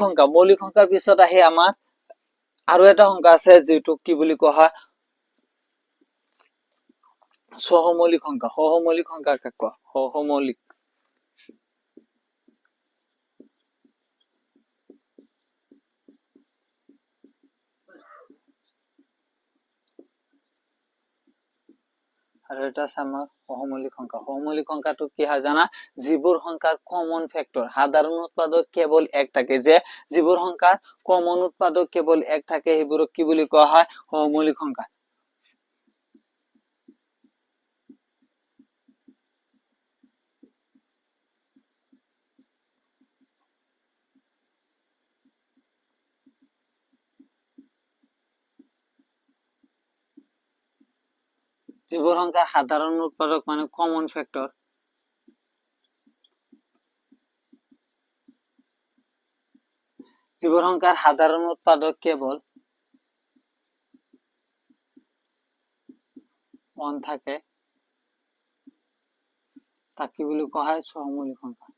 সংখ্যাৰ পিছত আহে আমাৰ আৰু এটা সংখ্যা আছে যেটো কি বুলি কোৱা হয় সহমৌলিক সংখ্যা কাক কোৱা সহমৌলিক আৰু এটা আছে আমাৰ সহমৌলিক সংখ্যাটো কি হয় জানা যিবোৰ সংখ্যাৰ কমন ফেক্টৰ সাধাৰণ উৎপাদক কেৱল এক থাকে যে যিবোৰ সংখ্যাৰ কমন উৎপাদক কেৱল এক থাকে সেইবোৰক কি বুলি কোৱা হয় সহমৌলিক সংখ্যা যিবোৰ সংখ্যাৰ সাধাৰণ উৎপাদক মানে কমন ফেক্টৰ যিবোৰ সংখ্যাৰ সাধাৰণ উৎপাদক কেৱল 1 থাকে তাক কি বুলি কোৱা হয় সহমৌলিক সংখ্যা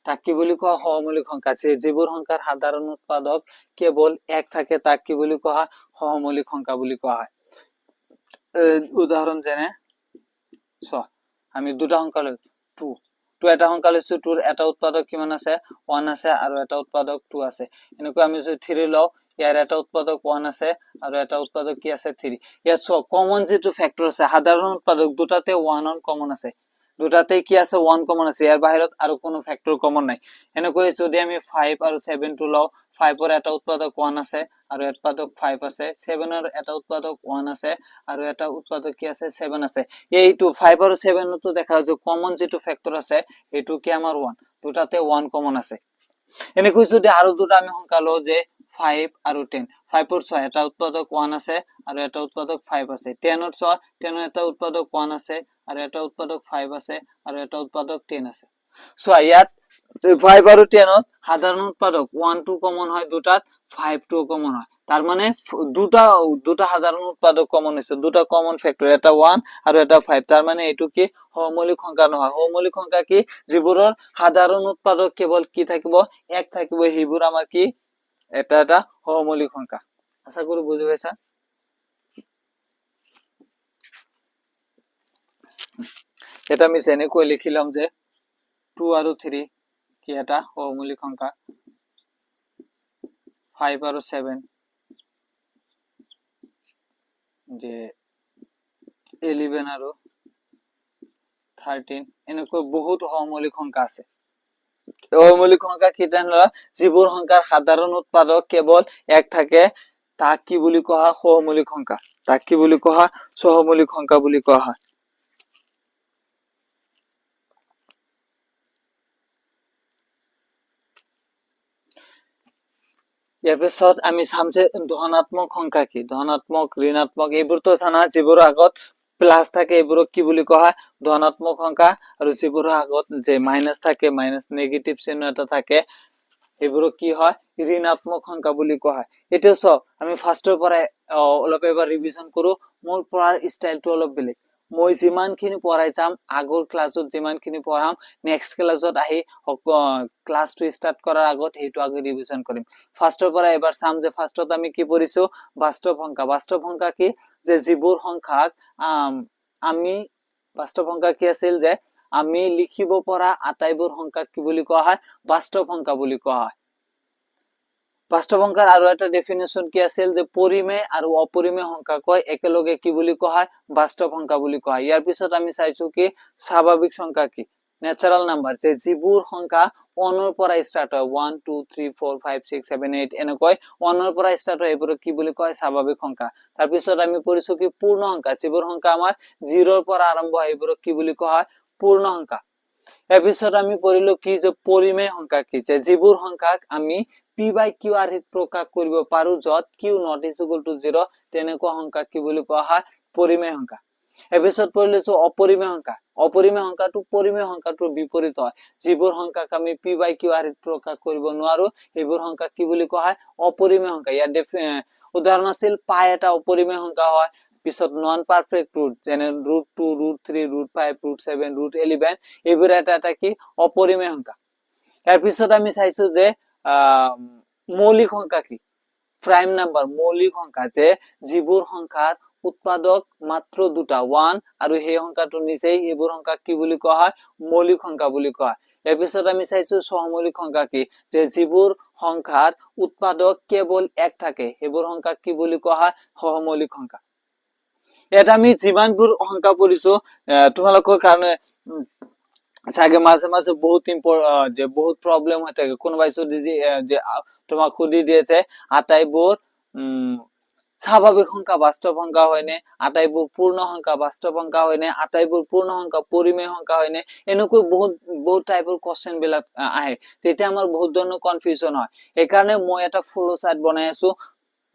তাক কি বুলি কোৱা সহমৌলিক সংখ্যা যিবোৰ সংখ্যাৰ সাধাৰণ উৎপাদক কেৱল এক থাকে তাক কি বুলি কোৱা হয় সহমৌলিক সংখ্যা বুলি কোৱা হয় উদাহৰণ যেনে আমি দুটা সংখ্যা লৈ 2 এটা সংখ্যা লৈছো 2 এটা উৎপাদক কিমান আছে 1 আছে আৰু এটা উৎপাদক 2 আছে এনেকৈ আমি যদি 3 লও ইয়াৰ এটা উৎপাদক 1 আছে আৰু এটা উৎপাদক কি আছে 3 ইয়াত কমন যেটো ফেক্টৰ আছে সাধাৰণ উৎপাদক দুটাতে 1 কমন আছে দুটাতে কি আছে 1 কমন আছে ইয়াৰ বাহিৰত আৰু কোনো ফেক্টৰ কমন নাই এনেকৈ যদি আমি 5 আৰু 7 টো লও 5 ৰ এটা উৎপাদক 1 আছে আৰু এটা উৎপাদক 5 আছে 7 ৰ এটা উৎপাদক 1 আছে আৰু এটা উৎপাদক কি আছে 7 আছে এইটো 5 আৰু 7 টো দেখা যায় কমন যেটো ফেক্টৰ আছে এটো কি আমাৰ 1 দুটাতে 1 কমন আছে এনেকৈ যদি আৰু দুটা আমি সংখ্যা লও যে 5 আৰু 10 5 ৰ 6 এটা উৎপাদক 1 আছে আৰু এটা উৎপাদক 5 আছে 10 ৰ 6 10 ৰ এটা উৎপাদক 1 আছে আৰু এটা উৎপাদক 5 আছে আৰু এটা উৎপাদক 10 আছে ইয়াত 5 আৰু 10 ত সাধাৰণ উৎপাদক 1 2 কমন হয় দুটাত 5 2 কমন হয় তাৰ মানে দুটা সাধাৰণ উৎপাদক কমন হৈছে দুটা কমন ফেক্টৰ এটা 1 আৰু এটা 5 তাৰ মানে এটো কি সহমৌলিক সংখ্যা নহয় সহমৌলিক সংখ্যা কি যিবোৰৰ সাধাৰণ উৎপাদক কেৱল কি থাকিব এক থাকিব সেইবোৰ আমাৰ কি এটা সহমৌলিক সংখ্যা আশা কৰো বুজি পাইছা এটা আমি যেনেকৈ লিখিলাম যে 2 আৰু 3 কি এটা সহমৌলিক সংখ্যা 5 আৰু 7 যে 11 আৰু 13 এনেকৈ বহুত সহমৌলিক সংখ্যা আছে সহমৌলিক সংখ্যা কি জানা যিবোৰ সংখ্যাৰ সাধাৰণ উৎপাদক কেৱল এক থাকে তাক কি বুলি কোৱা হয় সহমৌলিক সংখ্যা তাক কি বুলি কোৱা হয় সহমৌলিক সংখ্যা বুলি কোৱা হয় ইয়াৰ পিছত আমি চাম যে ধনাত্মক সংখ্যা কি ধনাত্মক ঋণাত্মক এইবোৰতো জানা যিবোৰ আগত প্লাস থাকে এইবোৰক কি বুলি কোৱা হয় ধনাত্মক সংখ্যা আৰু যিবোৰ আগত যে মাইনাস থাকে মাইনাস নেগেটিভ চিহ্ন এটা থাকে এইবোৰক কি হয় ঋণাত্মক সংখ্যা বুলি কোৱা হয় এতিয়া আমি ফাৰ্স্টৰ পৰা অলপ এবাৰ ৰিভিজন কৰো মোৰ পঢ়াৰ ষ্টাইলটো অলপ বেলেগ মই যিমানখিনি পঢ়াই যাম আগৰ ক্লাছত যিমানখিনি পঢ়াম নেক্সট ক্লাছত আহি ক্লাছটো ষ্টাৰ্ট কৰাৰ আগত সেইটো আগে ৰিভিজন কৰিম ফাৰ্ষ্টৰ পৰা এবাৰ চাম যে ফাৰ্ষ্টত আমি কি পঢ়িছো বাস্তৱ সংখ্যা কি যে যিবোৰ সংখ্যাক আমি বাস্তৱ সংখ্যা কি আছিল যে আমি লিখিব পৰা আটাইবোৰ সংখ্যাক কি বুলি কোৱা হয় বাস্তৱ সংখ্যা বুলি কোৱা হয় বাস্তৱ সংখ্যাৰ আৰু এটা ডেফিনেশন কি আছিল যে পৰিমেয় আৰু অপৰিমেয় সংখ্যাক একেলগে কি বুলি কোৱা হয় বাস্তৱ সংখ্যা বুলি কোৱা হয় ইয়াৰ পিছত আমি চাইছো কি স্বাভাৱিক সংখ্যা কি ন্যাচাৰাল নাম্বাৰ যে যিবোৰ সংখ্যা অনৰ পৰা স্টাৰ্ট হয় 1 2 3 4 5 6 7 8 এনেকৈ অনৰ পৰা স্টাৰ্ট হয় এইবোৰ কি বুলি কয় স্বাভাৱিক সংখ্যা তাৰ পিছত আমি পঢ়িছো কি পূৰ্ণ সংখ্যা যিবোৰ সংখ্যা আমাৰ 0 ৰ পৰা আৰম্ভ হয় এইবোৰ কি বুলি কোৱা হয় পূৰ্ণ সংখ্যা এপিসোড আমি পঢ়িলো কি যে পৰিমেয় সংখ্যা কি যে যিবোৰ সংখ্যাক আমি p by q আৰ্হিত প্ৰকাশ কৰিব পাৰো যত q not is equal to 0 তেনেকুৱা সংখ্যা কি বুলি কোৱা হয় পৰিমেয় সংখ্যা এপিসোড পঢ়িছো অপৰিমেয় সংখ্যাটো পৰিমেয় সংখ্যাটোৰ বিপৰীত হয় যিবোৰ সংখ্যাক আমি p by q আৰ্হিত প্ৰকাশ কৰিব নোৱাৰো এইবোৰ সংখ্যা কি বুলি কোৱা হয় অপৰিমেয় সংখ্যা ইয়াৰ উদাহৰণ আছিল পাই এটা অপৰিমেয় সংখ্যা হয় পিছত নন পাৰফেক্ট ৰুট যেনে √2 √3 √5 √7 √11 এইবোৰ এটা কি অপরিমেয় সংখ্যা এর পিছত আমি চাইছো যে মৌলিক সংখ্যা কি প্রাইম নাম্বার মৌলিক সংখ্যা যে যিবোৰ সংখ্যাৰ উৎপাদক মাত্ৰ দুটা 1 আৰু সেই সংখ্যাটো নিচেই এইবোৰ সংখ্যা কি বুলি কোৱা হয় মৌলিক সংখ্যা বুলি কোৱা এৰ পিছত আমি চাইছো সহমৌলিক সংখ্যা কি যে যিবোৰ সংখ্যাৰ উৎপাদক কেৱল এক থাকে এইবোৰ সংখ্যা কি বুলি কোৱা হয় সহমৌলিক সংখ্যা এটা আমি যিমানবোৰ সংখ্যা পঢ়িছো তোমালোকৰ কাৰণে চাগে মাঝে মাঝে বহুত যে বহুত প্ৰবলেম হৈ থাকে কোনোবাই যদি যে তোমাক খুদি দিয়েছে আটাইবোৰ স্বাভাৱিক সংখ্যা বাস্তৱ সংখ্যা হয়নে আটাইবোৰ পূৰ্ণ সংখ্যা বাস্তৱ সংখ্যা হয়নে আটাইবোৰ পূৰ্ণ সংখ্যা পৰিমেয় সংখ্যা হয়নে এনেকৈ বহুত টাইপৰ কোশ্চেন বিলাক আহে তেতিয়া আমাৰ বহুত ধৰণৰ কনফিউজন হয় এই কাৰণে মই এটা ফ্লো চাৰ্ট বনাই আছো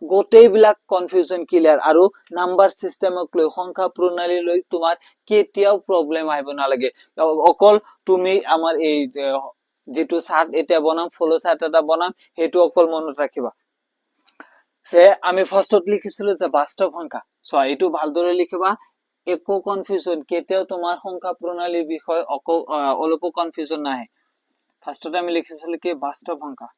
গোটেই বিলাক কনফিউজন ক্লিয়াৰ আৰু নাম্বাৰ সিস্টেমক লৈ সংখ্যা প্ৰণালী লৈ তোমাৰ কেতিয়াও প্ৰবলেম আহিব নালাগে অকল তুমি আমাৰ এই যেটো চাৰ্ট এটা বনাম ফ্লো চাৰ্ট এটা বনাম হেতু অকল মনত ৰাখিবা সে আমি ফাৰ্স্টত লিখিছিলো যে বাস্তৱ সংখ্যা সো এটো ভালদৰে লিখিবা একো কনফিউজন কেতিয়াও তোমাৰ সংখ্যা প্ৰণালীৰ বিষয় অলপ কনফিউজন নাহে ফাৰ্স্টত আমি লিখিছিলো কি বাস্তৱ সংখ্যা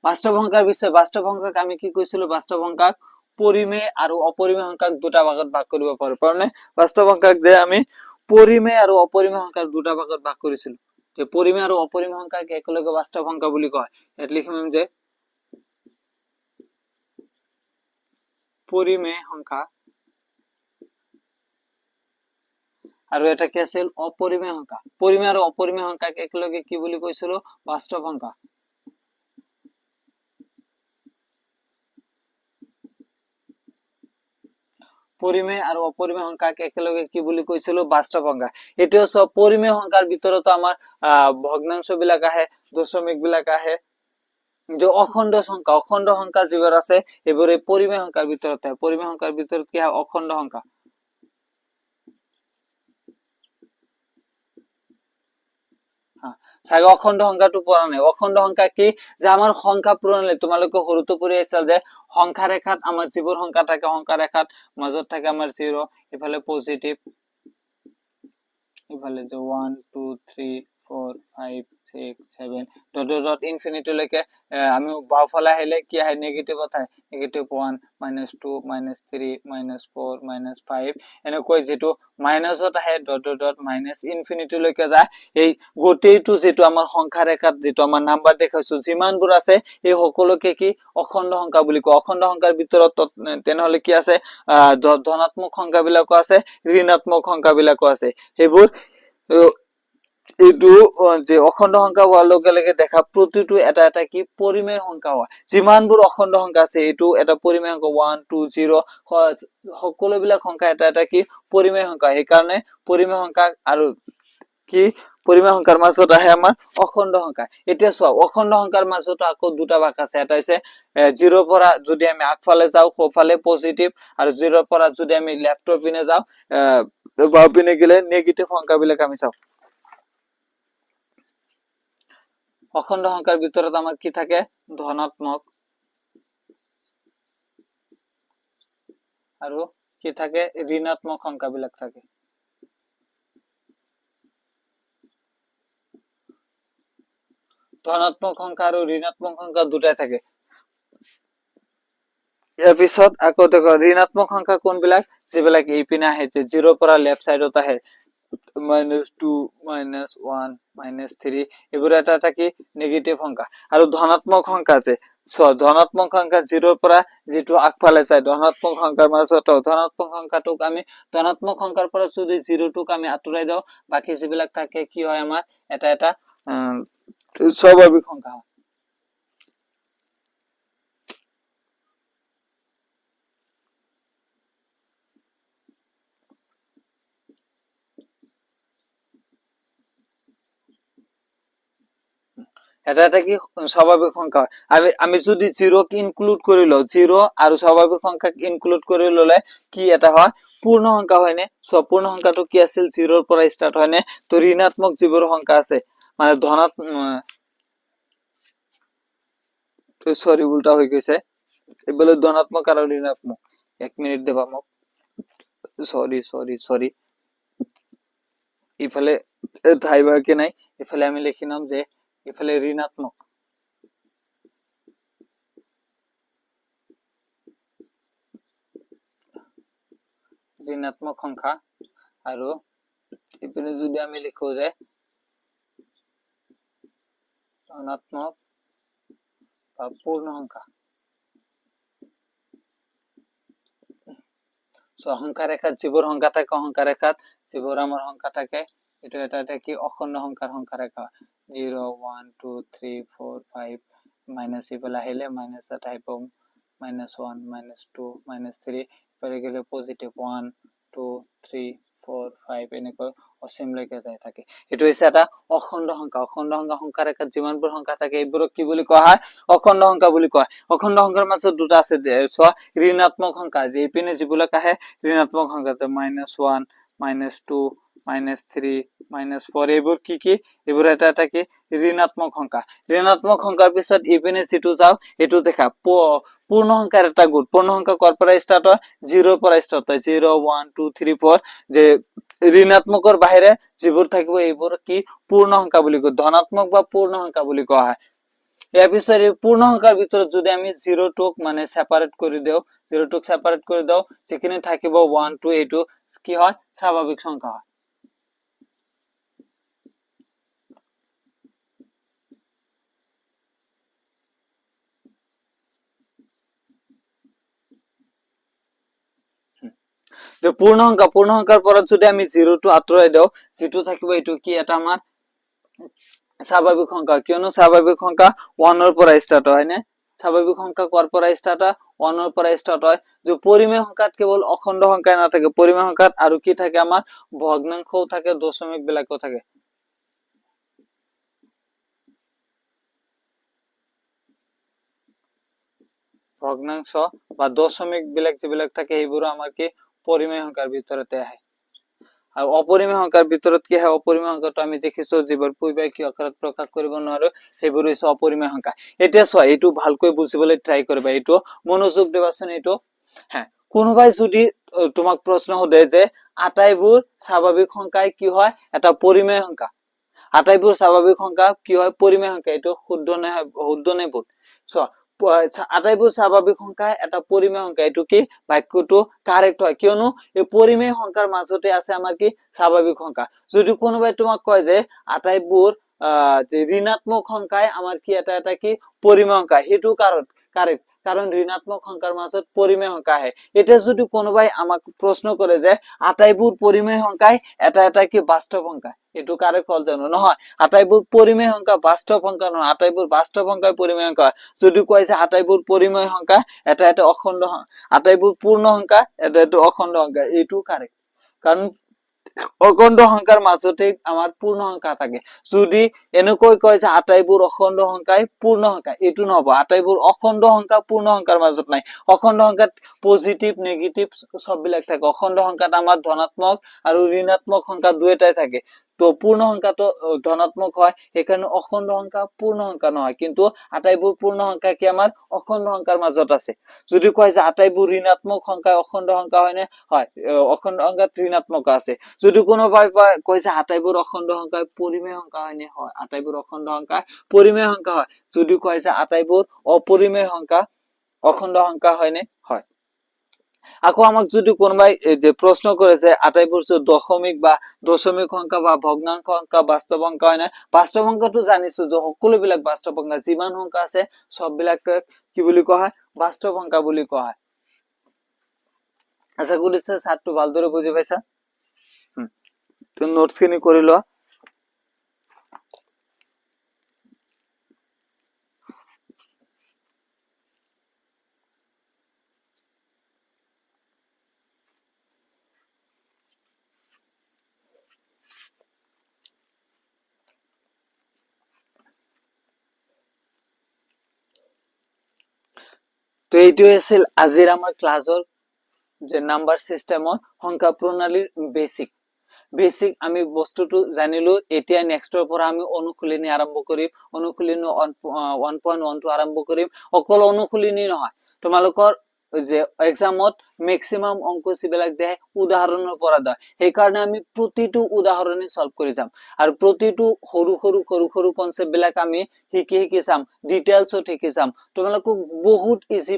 বাস্তৱ সংখ্যাৰ বিষয়ে বাস্তৱ সংখ্যাক আমি কি কৈছিলো বাস্তৱ সংখ্যাক পৰিমেয় আৰু অপৰিমেয় সংখ্যাক দুটা ভাগত ভাগ কৰিব পাৰো কাৰণে বাস্তৱ সংখ্যাক যে আমি পৰিমেয় আৰু অপৰিমেয় সংখ্যাক দুটা ভাগত ভাগ কৰিছিলো যে পৰিমেয় আৰু অপৰিমেয় সংখ্যাক একেলগে বাস্তৱ সংখ্যা বুলি কয় এত লিখিম যে পৰিমেয় সংখ্যা আৰু এটা কি আছিল অপৰিমেয় সংখ্যা পৰিমেয় আৰু অপৰিমেয় সংখ্যাক একেলগে কি বুলি কৈছিলো বাস্তৱ সংখ্যা পৰিমেয় আৰু অপৰিমেয় সংখ্যাক একেলগে কি বুলি কৈছিলো বাস্তৱ সংখ্যা এটো সব পৰিমেয় সংখ্যাৰ ভিতৰত আমাৰ ভগ্নাংশ বিলাক আহে দশমিক বিলাক আহে যে অখণ্ড সংখ্যা যিবোৰ আছে এইবোৰ পৰিমেয় সংখ্যাৰ ভিতৰত আহে পৰিমেয় সংখ্যাৰ ভিতৰত কি হয় অখণ্ড সংখ্যা চাগে অখণ্ড সংখ্যাটো পঢ়া নাই অখণ্ড সংখ্যা কি যে আমাৰ সংখ্যা প্ৰণালী তোমালোকে সৰুতে পঢ়ি আছিল যে সংখ্যা ৰেখাত আমাৰ যিবোৰ সংখ্যা থাকে সংখ্যা ৰেখাত মাজত থাকে আমাৰ 0 ইফালে পজিটিভ ইফালে যে 1 2 3 4 5 6 7 ডট ইনফিনিটি লৈকে আমি বাওফালে আহিলে কি আহে নেগেটিভ হয় নেগেটিভ 1 -2 -3 -4 -5 এনেকৈ যেটো মাইনাসত আহে ডট মাইনাস ইনফিনিটি লৈকে যায় এই গোটেইটো যেটো আমাৰ সংখ্যা ৰেখাত যেটো আমাৰ নাম্বাৰ দেখাইছো যিমানবোৰ আছে এই সকলোকে কি অখণ্ড সংখ্যা বুলি কয় অখণ্ড সংখ্যাৰ ভিতৰত তেনেহলে কি আছে ধনাত্মক সংখ্যা বিলাকো আছে ঋণাত্মক সংখ্যা বিলাকো আছে হেবোৰ এইটো যে অখণ্ড সংখ্যা হোৱাৰ লগে লগে দেখা প্ৰতিটো এটা কি পৰিমেয় সংখ্যা হয় যিমানবোৰ অখণ্ড সংখ্যা আছে এইটো এটা পৰিমেয় সংখ্যা 1 2 0 সকলো বিলাক সংখ্যা এটা কি পৰিমেয় সংখ্যা এই কাৰণে পৰিমেয় সংখ্যা আৰু কি পৰিমেয় সংখ্যাৰ মাজত আহে আমাৰ অখণ্ড সংখ্যা এতিয়া চোৱা অখণ্ড সংখ্যাৰ মাজত আকৌ দুটা ভাগ আছে এটা হৈছে 0 পৰা যদি আমি আগফালে যাও সোঁফালে পজিটিভ আৰু 0 পৰা যদি আমি লেফটৰ পিনে যাও বাও পিনে গেলে নেগেটিভ সংখ্যা বিলাক আমি চাও অখণ্ড সংখ্যাৰ ভিতৰত আমাৰ কি থাকে ধনাত্মক আৰু কি থাকে ঋণাত্মক সংখ্যাবিলাক থাকে। ধনাত্মক সংখ্যা আৰু ঋণাত্মক সংখ্যা দুটাই থাকে। ইয়াৰ পিছত আকৌ দেখো ঋণাত্মক সংখ্যা কোনবিলাক, যিবিলাক এইপিনে আহে, যে 0 পৰা লেফ্ট সাইডত আহে, -2 -1 -3, এইবোৰ এটা এটা কি নেগেটিভ সংখ্যা। আৰু ধনাত্মক সংখ্যা আছে, ধনাত্মক সংখ্যা 0 পৰা যেটো আগফালে যায়, ধনাত্মক সংখ্যাৰ মাজত ধনাত্মক সংখ্যাটোক আমি ধনাত্মক সংখ্যাৰ পৰা যদি 0 টোক আমি আঁতৰাই দাও, বাকি যিবিলাক থাকে কি হয় আমাৰ এটা এটা স্বাভাৱিক সংখ্যা হয়। এটা এটা কি স্বাভাৱিক সংখ্যা হয়। আমি যদি 0 ক ইনক্লুড কৰি লও, 0 আৰু স্বাভাৱিক সংখ্যাক ইনক্লুড কৰি ললে কি এটা হয়, পূৰ্ণ সংখ্যা হয় নে? পূৰ্ণ সংখ্যাটো কি আছিল, 0 ৰ পৰা স্টাৰ্ট হয় নে? তো ঋণাত্মক যিবোৰ সংখ্যা আছে, মানে সৰি উল্টা হৈ গৈছে, এইবোলে ধনাত্মক আৰু ঋণাত্মক। 1 মিনিট দেবা মোক, সরি ইফালে ঠাই বাকি নাই, ইফালে আমি লিখি নাম যে ইফালে ঋণাত্মক, ঋণাত্মক সংখ্যা, আৰু ইপিনে যদি আমি লিখো যে ধনাত্মক বা পূৰ্ণ সংখ্যা। সংখ্যা ৰেখাত যিবোৰ সংখ্যা থাকে, সংখ্যা ৰেখাত যিবোৰ আমাৰ সংখ্যা থাকে, এটা এটা এটা কি অখণ্ড সংখ্যাৰ সংখ্যা রেখা, 0 1 2 3 4 5, মাইনাস ইফালে আহিলে মাইনাস এটা আহিব, -1 -2 -3, পরে গেলে পজিটিভ 1 2 3 4 5, এনেকৈ অসীম লৈকে যাই থাকে। এটো হৈছে এটা অখণ্ড সংখ্যা। অখণ্ড সংখ্যা, সংখ্যা রেখাত যিমানবোৰ সংখ্যা থাকে এইবোৰক কি বুলি কোৱা হয়, অখণ্ড সংখ্যা বুলি কোৱা হয়। অখণ্ড সংখ্যাৰ মাজত দুটা আছে, চোৱা ঋণাত্মক সংখ্যা, যে ইপিনে যিবিলাক আহে ঋণাত্মক সংখ্যা, -1 -2 -3 -4, এইবোৰ কি কি, এইবোৰ এটা এটা কি ঋণাত্মক সংখ্যা। ঋণাত্মক সংখ্যাৰ পিছত ইপিনে যিটো যাও, এইটো দেখা পূৰ্ণ সংখ্যাৰ এটা গোট। পূৰ্ণ সংখ্যা কৰ পৰা স্টাৰ্ট হয়, 0 পৰা স্টাৰ্ট হয়, 0 1 2 3 4, যে ঋণাত্মকৰ বাহিৰে যিবোৰ থাকিব এইবোৰ কি পূৰ্ণ সংখ্যা বুলি কয়, ধনাত্মক বা পূৰ্ণ সংখ্যা বুলি কোৱা হয়। ইয়াৰ পিছত পূৰ্ণ সংখ্যাৰ ভিতৰত যদি আমি 0 টোক মানে সেপাৰেট কৰি দিও, 0 টোক সেপাৰেট কৰি দিও, যিখিনি থাকিব 1 2, এইটো কি হয়, স্বাভাৱিক সংখ্যা হয়। যে পূৰ্ণ সংখ্যাৰ পৰা যদি আমি 0 টো আঁতৰাই দিও, যিটো থাকিব এইটো কি এটা আমাৰ স্বাভাৱিক সংখ্যা। কিয়নো স্বাভাৱিক সংখ্যা 1 ৰ পৰা স্টাৰ্ট হয় নে? স্বাভাৱিক সংখ্যা কৰ পৰা স্টাৰ্ট হয়, 1 ৰ পৰা স্টাৰ্ট হয়। যে পৰিমেয় সংখ্যাত কেৱল অখণ্ড সংখ্যা নাথাকে, পৰিমেয় সংখ্যাত আৰু কি থাকে, আমাৰ ভগ্নাংশও থাকে, দশমিক বিলাকও থাকে। ভগ্নাংশ বা দশমিক বিলাক যিবিলাক থাকে সেইবোৰ আমাৰ কি পৰিমেয় সংখ্যাৰ ভিতৰতে আহে। আৰু অপৰিমেয় সংখ্যাৰ ভিতৰত কি হয়, অপৰিমেয় সংখ্যাটো আমি দেখিছো যিবোৰ পূৰ্ববাক্য আকাৰত প্ৰকাশ কৰিব নোৱাৰো, সেইবোৰ হৈছে অপৰিমেয় সংখ্যা। এতিয়া চোৱা, এইটো ভালকৈ বুজিবলৈ ট্ৰাই কৰিবা, এইটো মনোযোগ দিবাচোন। এইটো হ্যাঁ, কোনোবাই যদি তোমাক প্ৰশ্ন সোধে যে আটাইবোৰ স্বাভাৱিক সংখ্যাই কি হয়, এটা পৰিমেয় সংখ্যা, আটাইবোৰ স্বাভাৱিক সংখ্যা কি হয়, পৰিমেয় সংখ্যা, এইটো শুদ্ধ নে ভুল? চোৱা, আটাইবোৰ স্বাভাৱিক সংখ্যা এটা পৰিমেয় সংখ্যা, এইটো কি বাক্যটো কাৰেক্ট হয়, কিয়নো এই পৰিমেয় সংখ্যাৰ মাজতে আছে আমাৰ কি স্বাভাৱিক সংখ্যা। যদি কোনোবাই তোমাক কয় যে আটাইবোৰ যে ঋণাত্মক সংখ্যাই আমাৰ কি এটা এটা কি পৰিমেয় সংখ্যা, সেইটো কাৰেক্ট, কাৰণ ঋণাত্মক সংখ্যাৰ মাজত পৰিমেয় সংখ্যা আহে। এতিয়া যদি কোনোবাই আমাক প্ৰশ্ন কৰে যে আটাইবোৰ পৰিমেয় সংখ্যাই এটা এটা কি বাস্তৱ সংখ্যা, এইটো কাৰেক্ট হল জানো? নহয়, আটাইবোৰ পৰিমেয় সংখ্যা বাস্তৱ সংখ্যা নহয়, আটাইবোৰ বাস্তৱ সংখ্যাই পৰিমেয় সংখ্যা। যদি কয় যে আটাইবোৰ পৰিমেয় সংখ্যা এটা এটা অখণ্ড, আটাইবোৰ পূৰ্ণ সংখ্যা এটা এটা অখণ্ড সংখ্যা, এইটো কাৰেক্ট, কাৰণ অখণ্ড সংখ্যাৰ মাজতে আমাৰ পূৰ্ণ সংখ্যা থাকে। যদি এনেকৈ কয় যে আটাইবোৰ অখণ্ড সংখ্যাই পূৰ্ণ সংখ্যা, এইটো নহব। আটাইবোৰ অখণ্ড সংখ্যা পূৰ্ণ সংখ্যাৰ মাজত নাই। অখণ্ড সংখ্যাত পজিটিভ নেগেটিভ সববিলাক থাকে। অখণ্ড সংখ্যাত আমাৰ ধনাত্মক আৰু ঋণাত্মক সংখ্যা দুয়োটাই থাকে। তো পূৰ্ণ সংখ্যাটো ধনাত্মক হয়, সেইকাৰণে অখণ্ড সংখ্যা পূৰ্ণ সংখ্যা নহয়, কিন্তু আটাইবোৰ পূৰ্ণ সংখ্যা কি আমাৰ অখণ্ড সংখ্যাৰ মাজত আছে। যদি কয় যে আটাইবোৰ ঋণাত্মক সংখ্যা অখণ্ড সংখ্যা হয়নে, হয়, অখণ্ড সংখ্যাত ঋণাত্মক আছে। যদি কোনোবাই কয় যে আটাইবোৰ অখণ্ড সংখ্যা পৰিমেয় সংখ্যা হয়নে, হয়, আটাইবোৰ অখণ্ড সংখ্যা পৰিমেয় সংখ্যা হয়। যদি কয় যে আটাইবোৰ অপৰিমেয় সংখ্যা অখণ্ড সংখ্যা হয়নে, হয়। আকৌ আমাক যদি কোনোবাই যে প্ৰশ্ন কৰে যে আটাইবোৰ দশমিক বা দশমিক সংখ্যা বা ভগ্নাংশ সংখ্যা বাস্তৱ সংখ্যা হয় না, বাস্তৱ সংখ্যাটো জানিছো যে সকলোবিলাক বাস্তৱ সংখ্যা, যিমান সংখ্যা আছে সববিলাকে কি বুলি কোৱা হয়, বাস্তৱ সংখ্যা বুলি কোৱা হয়। আশা কৰিছে চাৰ্টটো ভালদৰে বুজি পাইছা। তো নোটছ খিনি কৰি লোৱা। তো এইটোৱে আছিল আজিৰ আমাৰ ক্লাছৰ যে নাম্বাৰ চিষ্টেমৰ সংখ্যা প্ৰণালীৰ বেসিক আমি বস্তুটো জানিলো। এতিয়া নেক্সটৰ পৰা আমি অনুশীলনী আৰম্ভ কৰিম। অনুশীলনী 1.1 আৰম্ভ কৰিম। অকল অনুশীলনী নহয়, তোমালোকৰ যে এক্সামত মেক্সিমাম অংক যিবিলাক দেয় উদাহৰণৰ পৰা দেয়, সেইকাৰণে আমি প্ৰতিটো উদাহৰণে সলভ কৰি যাম আৰু প্ৰতিটো সৰু সৰু কনসেপ্ট বিলাক আমি শিকি চাম, ডিটেইলছত শিকি চাম। তোমালোকক বহুত ইজি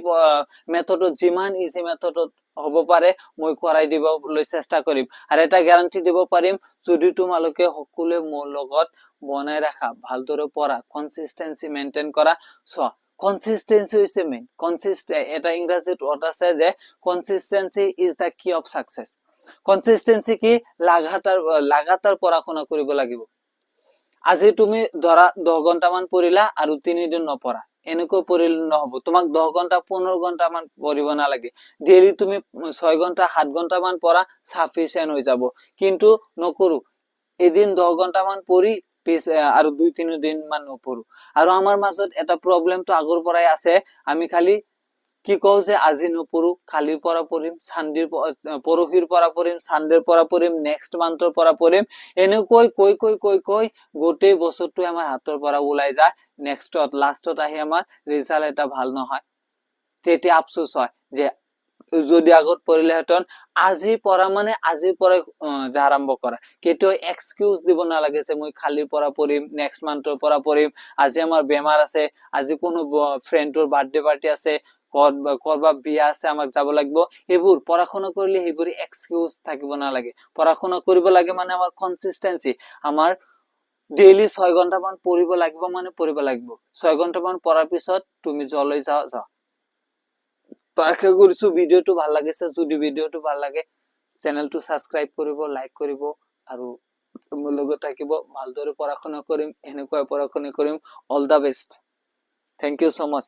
মেথডত, যিমান ইজি মেথডত হ'ব পাৰে মই কৰাই দিবলৈ চেষ্টা কৰিম। আৰু এটা গ্যাৰান্টি দিব পাৰিম, যদি তোমালোকে সকলোৱে মোৰ লগত বনাই ৰাখা, ভালদৰে পঢ়া, কনসিস্টেন্সি মেইনটেইন কৰা। চোৱা, কনসিস্টেন্সি হৈছে মেইন। এটা ইংৰাজীত ওয়ার্ড আছে যে কনসিস্টেন্সি ইজ দা কি অফ সাকসেস। কনসিস্টেন্সি কি, লাগাতাৰ পঢ়া-শুনা কৰিব লাগিব। আজি তুমি ধৰা 10 ঘন্টামান পঢ়িলা আৰু 3 দিন নপঢ়া, এনেকৈ পঢ়িলে নহব। তোমাক 10 ঘন্টা 15 ঘন্টা মান পঢ়িব নালাগে, ডেইলি তুমি 6 ঘন্টা 7 ঘন্টা মান পঢ়া সাফিসিয়েন্ট হৈ যাব। কিন্তু নকৰো, এদিন 10 ঘন্টা মান পঢ়ি আৰু 2-3 দিন মান নপঢ়ো। আৰু আমাৰ মাজত এটা প্ৰবলেমটো আগৰ পৰাই আছে, আমি খালি কি কওঁ যে আজি নপঢ়ো, কালিৰ পৰা পঢ়িম, পৰহিৰ পৰা পঢ়িম, সানডেৰ পৰা পঢ়িম, নেক্সট মান্থৰ পৰা পঢ়িম। এনেকৈ কৈ গোটেই বছৰটো আমাৰ হাতৰ পৰা ওলাই যায়। লাষ্টত আহি আমাৰ ৰিজাল্ট এটা ভাল নহয়। তেতিয়া আফসোস হয় যে যদি আগত পঢ়িলেহেঁতেন। আজি পঢ়া মানে আজিৰ পৰাই আৰম্ভ কৰা। কেতিয়াও এক্সকিউজ দিব নালাগে যে মই কালিৰ পৰা পঢ়িম, নেক্সট মান্থৰ পৰা পঢ়িম, আজি আমাৰ বেমাৰ আছে, আজি কোনো ফ্ৰেণ্ডৰ বাৰ্থডে পাৰ্টি আছে, কৰবাত বিয়া আছে, আমাক যাব লাগিব। এইবোৰ পঢ়া-শুনা কৰিলে সেইবোৰ এক্সকিউজ থাকিব নালাগে। পঢ়া-শুনা কৰিব লাগে মানে আমাৰ কনসিস্টেন্সি, আমাৰ ডেইলি 6 ঘন্টা মান পঢ়িব লাগিব মানে পঢ়িব লাগিব। 6 ঘন্টা মান পঢ়াৰ পিছত তুমি যলৈ যাও। তো আশা কৰিছো ভিডিঅ'টো ভাল লাগিছে। যদি ভিডিঅ'টো ভাল লাগে চেনেলটো সাবস্ক্ৰাইব কৰিব, লাইক কৰিব আৰু মোৰ লগত থাকিব। ভালদৰে পঢ়া-শুনা কৰিম, এনেকৈ পঢ়া-শুনা কৰিম। All the best. Thank you so mass.